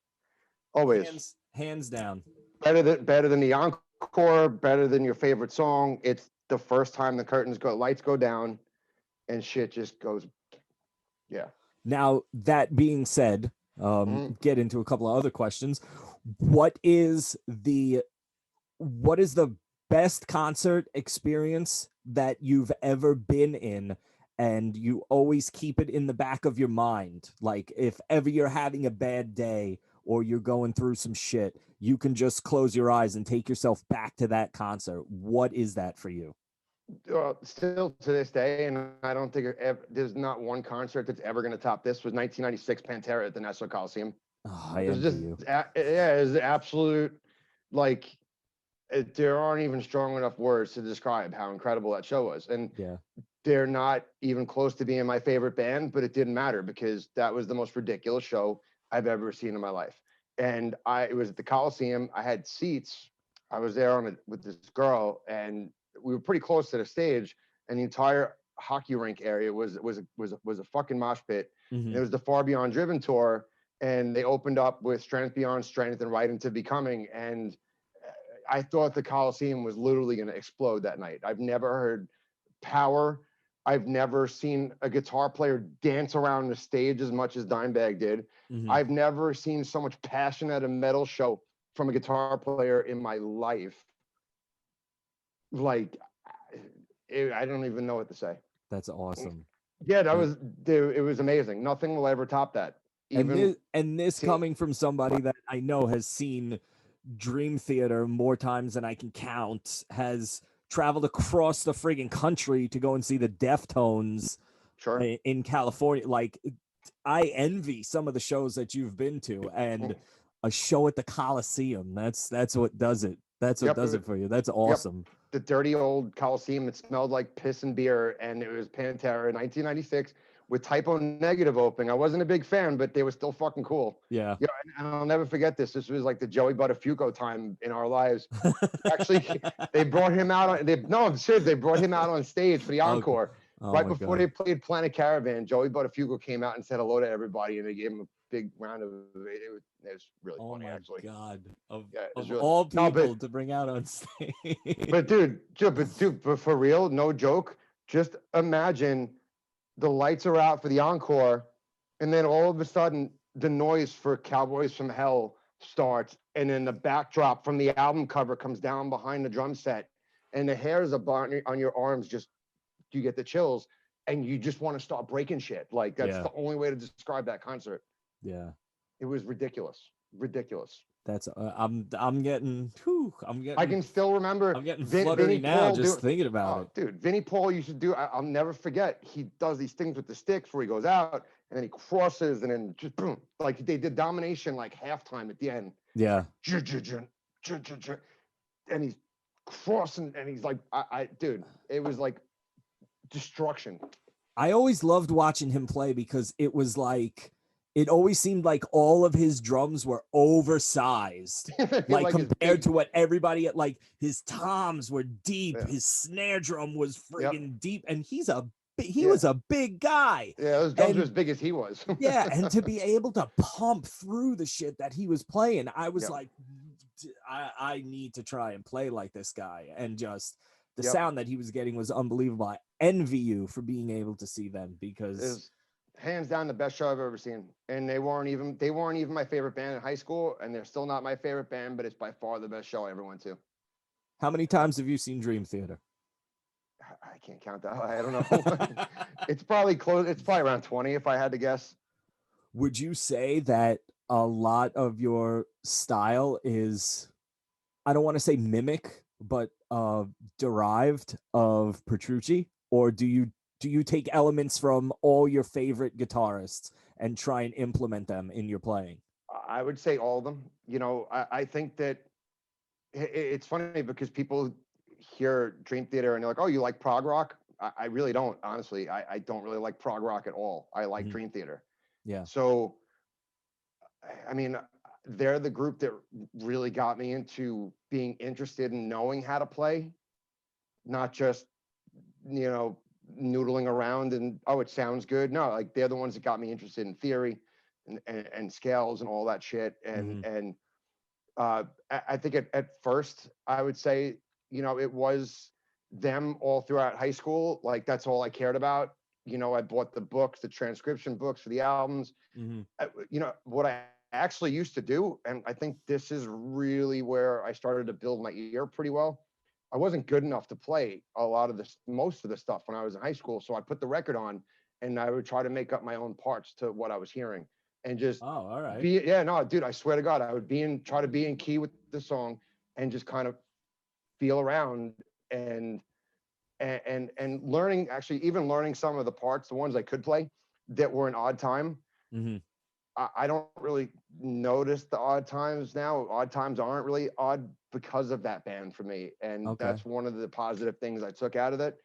Hands down. Better than the encore. Better than your favorite song. It's the first time the lights go down, and shit just goes. Yeah. Now that being said, get into a couple of other questions. What is the best concert experience that you've ever been in, and you always keep it in the back of your mind? Like if ever you're having a bad day or you're going through some shit, you can just close your eyes and take yourself back to that concert. What is that for you? Still to this day, and I don't think there's not one concert that's ever going to top this, was 1996 Pantera at the Nassau Coliseum. Oh, I envy you. Yeah, it's absolute, like, there aren't even strong enough words to describe how incredible that show was. And yeah, they're not even close to being my favorite band, but it didn't matter because that was the most ridiculous show I've ever seen in my life. And it was at the Coliseum. I had seats. I was there with this girl, and we were pretty close to the stage, and the entire hockey rink area was a fucking mosh pit. mm-hmm. And it was the Far Beyond Driven tour, and they opened up with Strength Beyond Strength and Right Into Becoming, and I thought the Coliseum was literally going to explode that night. I've never heard power. I've never seen a guitar player dance around the stage as much as Dimebag did. Mm-hmm. I've never seen so much passion at a metal show from a guitar player in my life. Like, I don't even know what to say. That's awesome. Yeah, it was amazing. Nothing will ever top that. And this coming from somebody that I know has seen Dream Theater more times than I can count, has traveled across the friggin' country to go and see the Deftones in California. Like, I envy some of the shows that you've been to, and a show at the Coliseum. That's what does it. That's what does it for you. That's awesome. Yep. The dirty old Coliseum. It smelled like piss and beer, and it was Pantera in 1996 with Typo Negative opening. I wasn't a big fan, but they were still fucking cool. Yeah. Yeah, and I'll never forget this. This was like the Joey Buttafuoco time in our lives. Actually, they brought him out. I'm serious. They brought him out on stage for the encore. Right before they played Planet Caravan, Joey Buttafuoco came out and said hello to everybody, and they gave him a big round of it. It was really funny, actually. Oh my God! Of really, all people to bring out on stage. But dude, but for real, no joke. Just imagine the lights are out for the encore, and then all of a sudden the noise for Cowboys from Hell starts, and then the backdrop from the album cover comes down behind the drum set, and the hairs on your arms just, you get the chills, and you just want to start breaking shit. Like, that's the only way to describe that concert. Yeah. It was ridiculous. That's I'm getting. I can still remember. I'm getting fluttery now just thinking about it. Dude, Vinnie Paul used to do. I'll never forget. He does these things with the sticks where he goes out and then he crosses and then just boom, like they did Domination like halftime at the end. Yeah. And he's crossing and he's like, dude, it was like destruction. I always loved watching him play because it was like, it always seemed like all of his drums were oversized, like compared to what everybody, like his toms were deep, his snare drum was friggin' deep, and he's a he was a big guy. Yeah, those drums were as big as he was. Yeah, and to be able to pump through the shit that he was playing, I was like, I need to try and play like this guy. And just the sound that he was getting was unbelievable. I envy you for being able to see them, because it's hands down the best show I've ever seen. And they weren't even my favorite band in high school, and they're still not my favorite band, but it's by far the best show I ever went to. How many times have you seen Dream Theater? I can't count that. I don't know. It's probably close. It's probably around 20 if I had to guess. Would you say that a lot of your style is, I don't want to say mimic, but derived of Petrucci? Or do you take elements from all your favorite guitarists and try and implement them in your playing? I would say all of them. You know, I think that it's funny because people hear Dream Theater and they're like, oh, you like prog rock? I really don't, honestly. I don't really like prog rock at all. I like Dream Theater. Yeah. So, I mean, they're the group that really got me into being interested in knowing how to play, not just, you know, noodling around and, oh, it sounds good. No, like they're the ones that got me interested in theory and scales and all that shit. And I think at first I would say, you know, it was them all throughout high school. Like that's all I cared about. You know, I bought the books, the transcription books for the albums. You know, what I actually used to do, and I think this is really where I started to build my ear pretty well. I wasn't good enough to play most of the stuff when I was in high school. So I put the record on and I would try to make up my own parts to what I was hearing and just all right. Dude, I swear to God, I would try to be in key with the song and just kind of feel around and learning, actually even learning some of the parts, the ones I could play that were in odd time. I don't really notice the odd times now. Odd times aren't really odd because of that band for me. And that's one of the positive things I took out of it.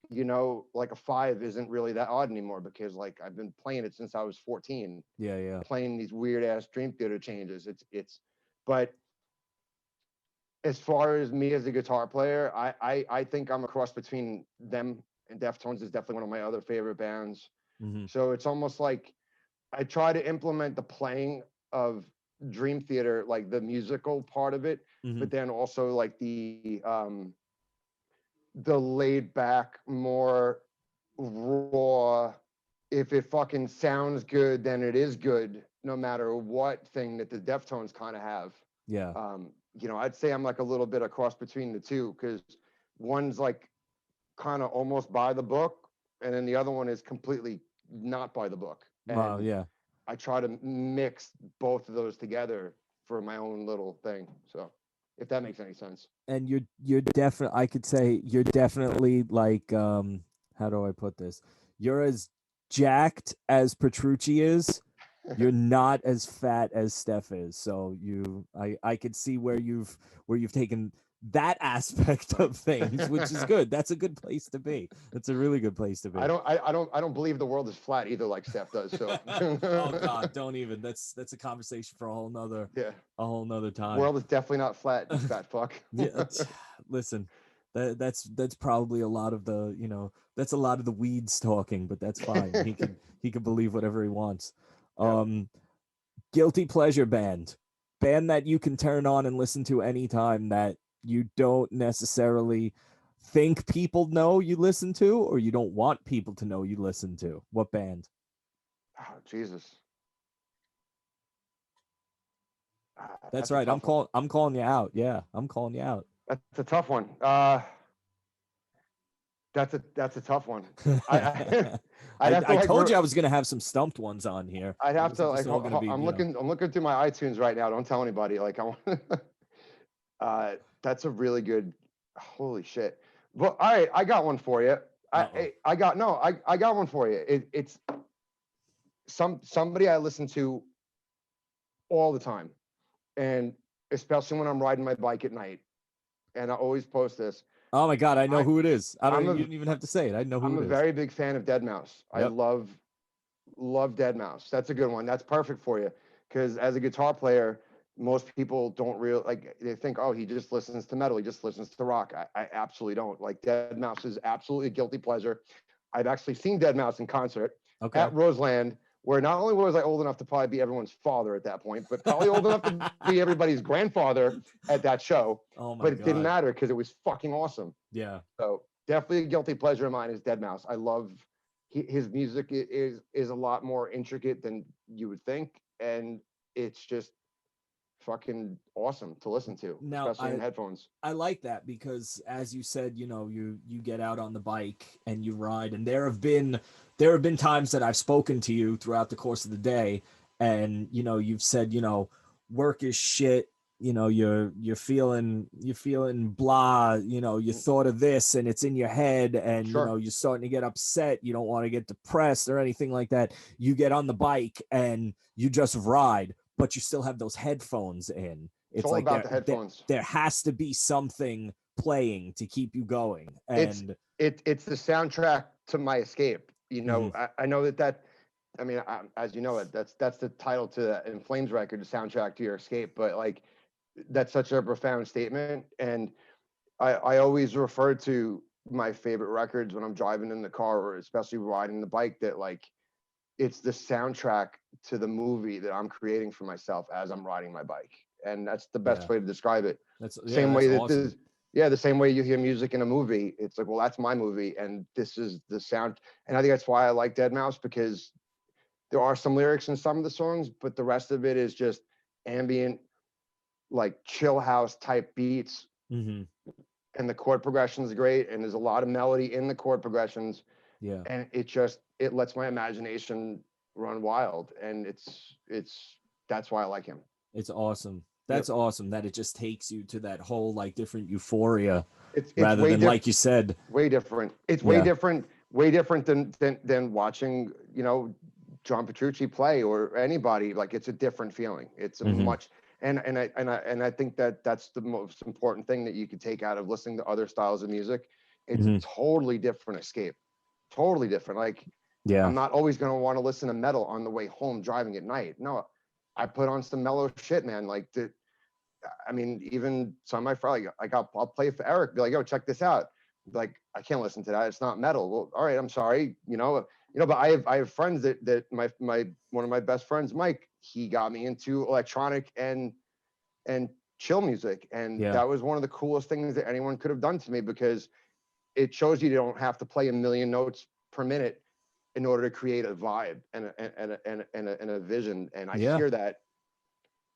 You know, like a 5 isn't really that odd anymore because like I've been playing it since I was 14. Yeah. Playing these weird ass Dream Theater changes. But as far as me as a guitar player, I think I'm a cross between them and Deftones is definitely one of my other favorite bands. So it's almost like I try to implement the playing of Dream Theater, like the musical part of it, but then also like the laid back, more raw, if it fucking sounds good, then it is good, no matter what thing that the Deftones kind of have. Yeah. You know, I'd say I'm like a little bit a cross between the two, because one's like kind of almost by the book, and then the other one is completely not by the book. Wow, yeah. I try to mix both of those together for my own little thing. So, if that makes any sense. And you're definitely, I could say you're definitely like, how do I put this? You're as jacked as Petrucci is. You're not as fat as Steph is. So I could see where you've taken that aspect of things, which is good. That's a good place to be. That's a really good place to be. I don't believe the world is flat either, like Steph does. So oh God, don't even. That's a conversation for a whole nother time. The world is definitely not flat, you fat fuck. Yeah, listen, that's probably a lot of the, you know, that's a lot of the weeds talking, but that's fine. he can believe whatever he wants. Guilty pleasure band that you can turn on and listen to anytime, that you don't necessarily think people know you listen to, or you don't want people to know you listen to. What band? Oh, Jesus. That's right. I'm calling you out. Yeah, I'm calling you out. That's a tough one. That's a tough one. I told you I was gonna have some stumped ones on here. I'd have to like. I'm looking through my iTunes right now. Don't tell anybody. Like that's a really good. Holy shit. Well, all right, I got one for you. I got one for you. It's somebody I listen to all the time, and especially when I'm riding my bike at night, and I always post this. Oh my God, I know who it is. You didn't even have to say it. I know who it is. I'm a very big fan of Deadmau5. Yep. I love Deadmau5. That's a good one. That's perfect for you, because as a guitar player, most people don't they think, oh, he just listens to metal, he just listens to rock. I absolutely don't. Like, Deadmau5 is absolutely a guilty pleasure. I've actually seen Dead Mouse in concert Okay. at Roseland, where not only was I old enough to probably be everyone's father at that point, but probably old enough to be everybody's grandfather at that show. Oh my But it didn't God. matter because it was fucking awesome. Yeah. So definitely a guilty pleasure of mine is Dead Mouse. I love his music is a lot more intricate than you would think, and it's just fucking awesome to listen to, Now, especially in headphones. I like that because, as you said, you know, you get out on the bike and you ride, and there have been times that I've spoken to you throughout the course of the day, and you know, you've said, you know, work is shit. You know, you're feeling blah. You know, you thought of this, and it's in your head, and you know, Sure. you're starting to get upset. You don't want to get depressed or anything like that. You get on the bike and you just ride, but you still have those headphones in. It's It's all like about the headphones. there has to be something playing to keep you going. And It's the soundtrack to my escape. You know, Mhm. I know that I mean, as you know, that's the title to the In Flames record, the soundtrack to your escape. But like, that's such a profound statement, and I always refer to my favorite records when I'm driving in the car or especially riding the bike. That like, it's the soundtrack to the movie that I'm creating for myself as I'm riding my bike, and that's the best Yeah. way to describe it. That's Same way that awesome. the same way you hear music in a movie, it's like, well, that's my movie, and this is the sound. And I think that's why I like Dead Mouse, because there are some lyrics in some of the songs, but the rest of it is just ambient, like chill house type beats, Mm-hmm. and the chord progression is great, and there's a lot of melody in the chord progressions, Yeah. and it lets my imagination run wild, and it's that's why I like him. It's awesome. Yep. That's awesome that it just takes you to that whole like different euphoria It's rather way than like you said. way different. It's Yeah. way different than watching, you know, John Petrucci play or anybody. Like, it's a different feeling. It's a Mhm. much and I think that that's the most important thing that you could take out of listening to other styles of music. It's a Mhm. totally different escape. Totally different. Like, Yeah. I'm not always going to want to listen to metal on the way home driving at night. No, I put on some mellow shit, man. Like, I mean, even some of my friends, like I'll play for Eric, be like, yo, check this out. Like, I can't listen to that. It's not metal. Well, all right, I'm sorry. But I have friends that my one of my best friends, Mike, he got me into electronic and chill music. And Yeah. that was one of the coolest things that anyone could have done to me, because it shows you don't have to play a million notes per minute in order to create a vibe and a vision. And I Yeah. hear that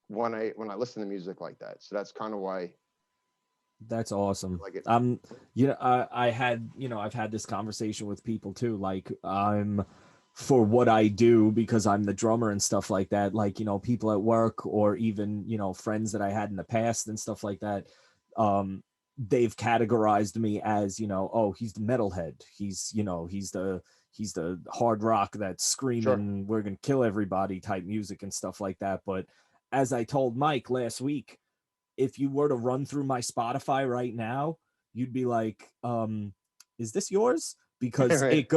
when I listen to music like that. So that's kind of why That's I awesome. like it. You know, I had, you know, I've had this conversation with people too. Like, I'm for what I do, because I'm the drummer and stuff like that. Like, you know, people at work or even, you know, friends that I had in the past and stuff like that. They've categorized me as, you know, oh, he's the metalhead. He's, you know, he's the hard rock that's screaming, Sure. we're gonna kill everybody type music and stuff like that. But as I told Mike last week, if you were to run through my Spotify right now, you'd be like, is this yours? Because Right.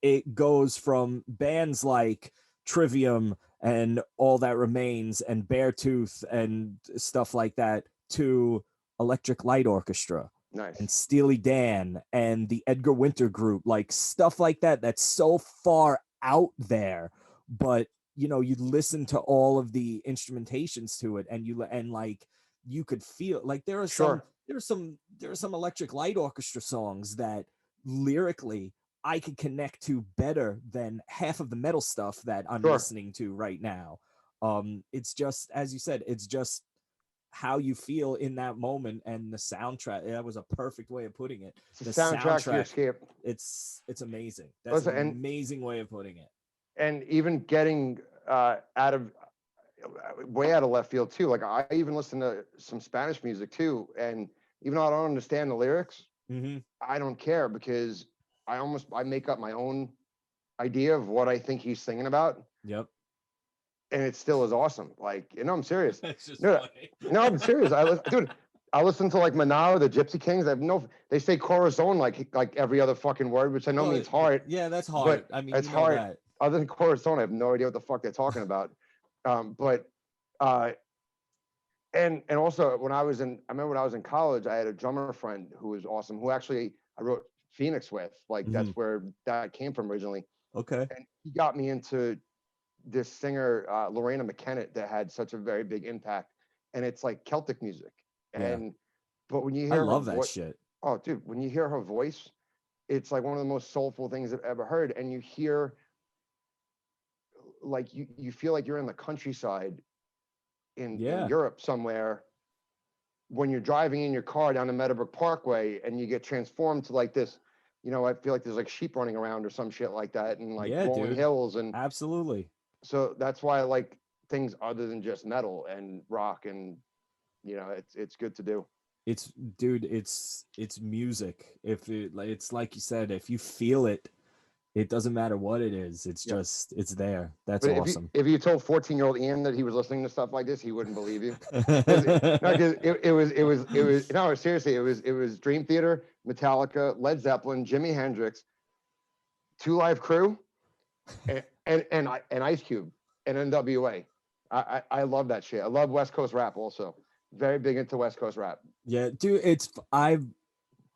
it goes from bands like Trivium and All That Remains and Beartooth and stuff like that to Electric Light Orchestra Nice. and Steely Dan and the Edgar Winter Group, like stuff like that. That's so far out there, but you know, you listen to all of the instrumentations to it, and like you could feel like Sure. there are some Electric Light Orchestra songs that lyrically I could connect to better than half of the metal stuff that I'm Sure. listening to right now. It's just, as you said, it's just how you feel in that moment, and the soundtrack. That was a perfect way of putting it. It's a The soundtrack to your soundtrack, escape. it's amazing. That's Listen, an amazing way of putting it. and even getting out of way out of left field too. Like, I even listen to some Spanish music too, and even though I don't understand the lyrics, Mm-hmm. I don't care, because I make up my own idea of what I think he's singing about, Yep. and it still is awesome. Like, I'm serious. That's just No, funny. no, I'm serious. Dude, I listen to like Manao, the Gypsy Kings. They say corazon like every other fucking word, which I know means heart, Yeah, that's hard. but I mean, it's you know heart. that. Other than corazon, I have no idea what the fuck they're talking about. But uh, and also I remember when I was in college, I had a drummer friend who was awesome, who actually I wrote Phoenix with. Like that's where that came from originally. Okay. And he got me into this singer, Lorena McKennitt, that had such a very big impact. And it's like Celtic music. Yeah. And but when you I hear her love that voice, shit. oh dude, when you hear her voice, it's like one of the most soulful things I've ever heard. And you hear like you feel like you're in the countryside in Europe somewhere when you're driving in your car down the Meadowbrook Parkway and you get transformed to like this, you know, I feel like there's like sheep running around or some shit like that and like rolling hills. And absolutely. So that's why I like things other than just metal and rock, and you know, it's good to do. It's music. If it's like you said, if you feel it, it doesn't matter what it is. It's just, it's there. That's But awesome. If you told 14-year-old Ian that he was listening to stuff like this, he wouldn't believe you. No, seriously, it was Dream Theater, Metallica, Led Zeppelin, Jimi Hendrix, Two Live Crew, and Ice Cube and NWA. I love that shit. I love West Coast rap also. Very big into West Coast rap. Yeah, dude,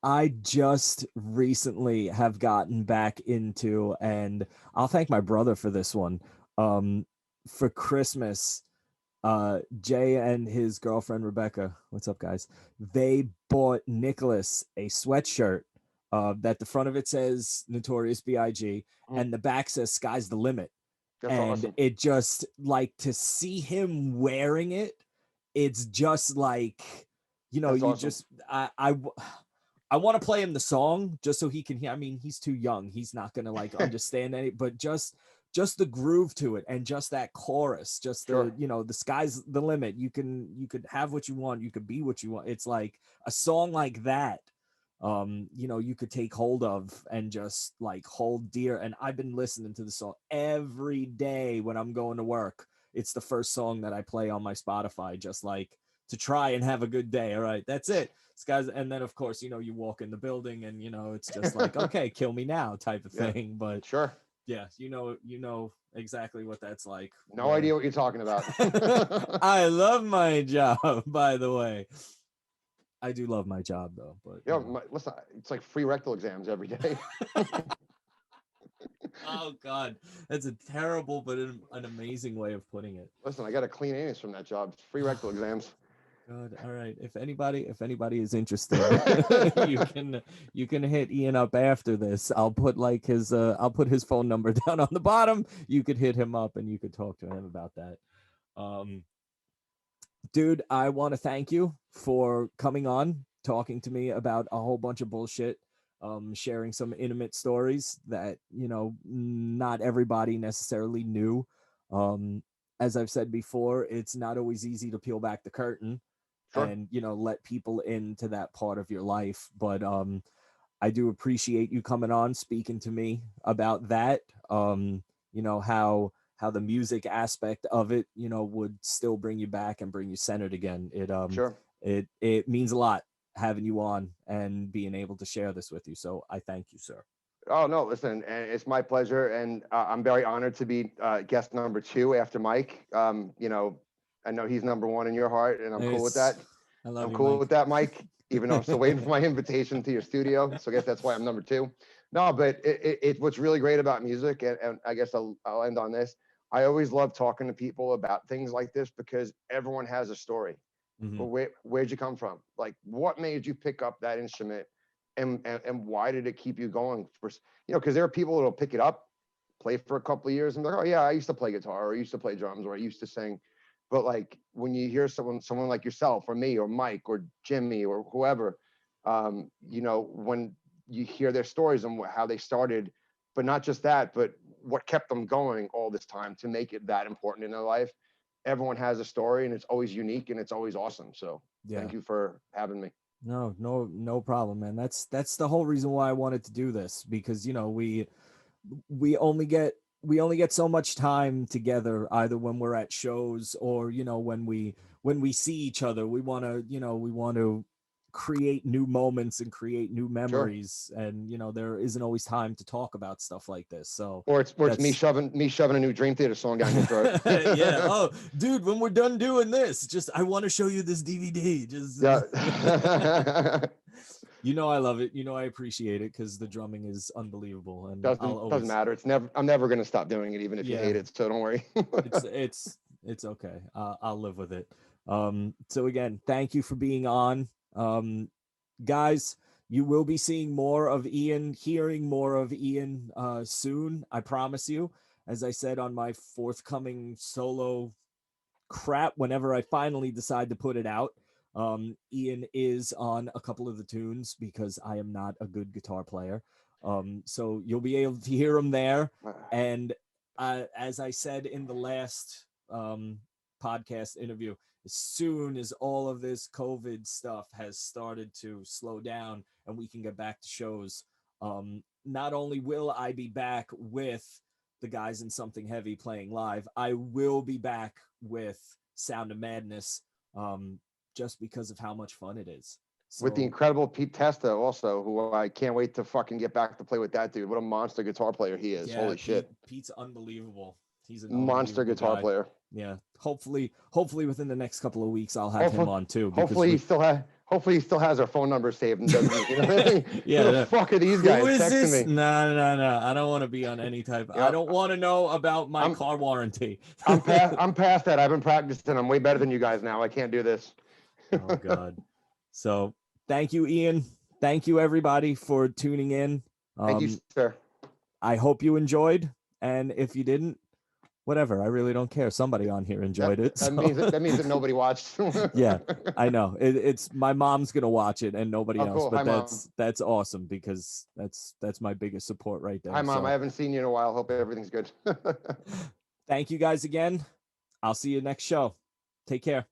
I just recently have gotten back into, and I'll thank my brother for this one. For Christmas, Jay and his girlfriend Rebecca, what's up, guys? They bought Nicholas a sweatshirt that the front of it says Notorious B.I.G. and the back says Sky's the Limit. That's and awesome. It just, like, to see him wearing it, it's just like, you know, that's you awesome. Just I want to play him the song just so he can hear. I mean, he's too young. He's not going to like understand any, but just the groove to it and just that chorus, just the, you know, the sky's the limit. You could have what you want. You could be what you want. It's like a song like that, you know, you could take hold of and just like hold dear. And I've been listening to the song every day when I'm going to work. It's the first song that I play on my Spotify, just like to try and have a good day. All right, that's it. Guys, and then of course, you know, you walk in the building and you know it's just like, okay, kill me now type of thing. But yeah, you know exactly what that's like. No idea what you're talking about. I love my job, by the way. I do love my job though, but listen, it's like free rectal exams every day. Oh God, that's a terrible but an amazing way of putting it. Listen, I got a clean anus from that job. Free rectal exams. Good. All right. If anybody is interested, you can hit Ian up after this. I'll put his phone number down on the bottom. You could hit him up and you could talk to him about that. Dude, I want to thank you for coming on, talking to me about a whole bunch of bullshit, sharing some intimate stories that, you know, not everybody necessarily knew. As I've said before, it's not always easy to peel back the curtain. And, you know, let people into that part of your life. But I do appreciate you coming on, speaking to me about that. You know, how the music aspect of it, you know, would still bring you back and bring you centered again. It means a lot having you on and being able to share this with you. So I thank you, sir. Oh, no, listen, it's my pleasure. And I'm very honored to be guest number 2 after Mike. You know, I know he's number 1 in your heart, and I'm cool with that. I'm cool with that, Mike, even though I'm still waiting for my invitation to your studio. So I guess that's why I'm number 2. No, but what's really great about music, and I guess I'll end on this. I always love talking to people about things like this because everyone has a story. Well, where'd you come from? Like, what made you pick up that instrument? And why did it keep you going? For, you know, because there are people that'll pick it up, play for a couple of years, and be like, oh yeah, I used to play guitar, or I used to play drums, or I used to sing. But like when you hear someone like yourself, or me, or Mike, or Jimmy, or whoever, you know, when you hear their stories and how they started, but not just that, but what kept them going all this time to make it that important in their life. Everyone has a story, and it's always unique, and it's always awesome. So thank you for having me. No problem, man. That's the whole reason why I wanted to do this, because, you know, we only get so much time together, either when we're at shows or, you know, when we see each other. We want to create new moments and create new memories. And, you know, there isn't always time to talk about stuff like this. So or it's me shoving a new Dream Theater song down your throat. Yeah. Oh, dude, when we're done doing this, just I want to show you this DVD. Just You know I love it. You know I appreciate it because the drumming is unbelievable, and I'll Doesn't always matter. I'm never gonna stop doing it, even if you yeah. hate it. So don't worry. It's okay. I'll live with it. So again, thank you for being on. Guys, you will be seeing more of Ian, hearing more of Ian soon. I promise you. As I said on my forthcoming solo crap, whenever I finally decide to put it out, Ian is on a couple of the tunes because I am not a good guitar player. So you'll be able to hear him there. And as I said in the last podcast interview, as soon as all of this COVID stuff has started to slow down and we can get back to shows, not only will I be back with the guys in Something Heavy playing live, I will be back with Sound of Madness, just because of how much fun it is. So, with the incredible Pete Testa also, who I can't wait to fucking get back to play with that dude. What a monster guitar player he is. yeah, Holy shit. Pete's unbelievable. He's an Monster unbelievable guitar guy. player. Yeah. Hopefully within the next couple of weeks I'll have Hopefully, him on too. Hopefully he still has our phone number saved and doesn't, you know what I mean? Yeah. Who the fuck are these guys Who is texting this? me? No. I don't want to be on any type. I don't want to know about my car warranty. I'm past that. I've been practicing. I'm way better than you guys now. I can't do this. Oh God. So thank you, Ian. Thank you everybody for tuning in. Thank you, sir. I hope you enjoyed. And if you didn't, whatever. I really don't care. Somebody on here enjoyed it. That means that nobody watched. Yeah, I know. It's my mom's gonna watch it and nobody else. Cool. But Hi, that's awesome because that's my biggest support right there. Hi, Mom. So, I haven't seen you in a while. Hope everything's good. thank you guys again. I'll see you next show. Take care.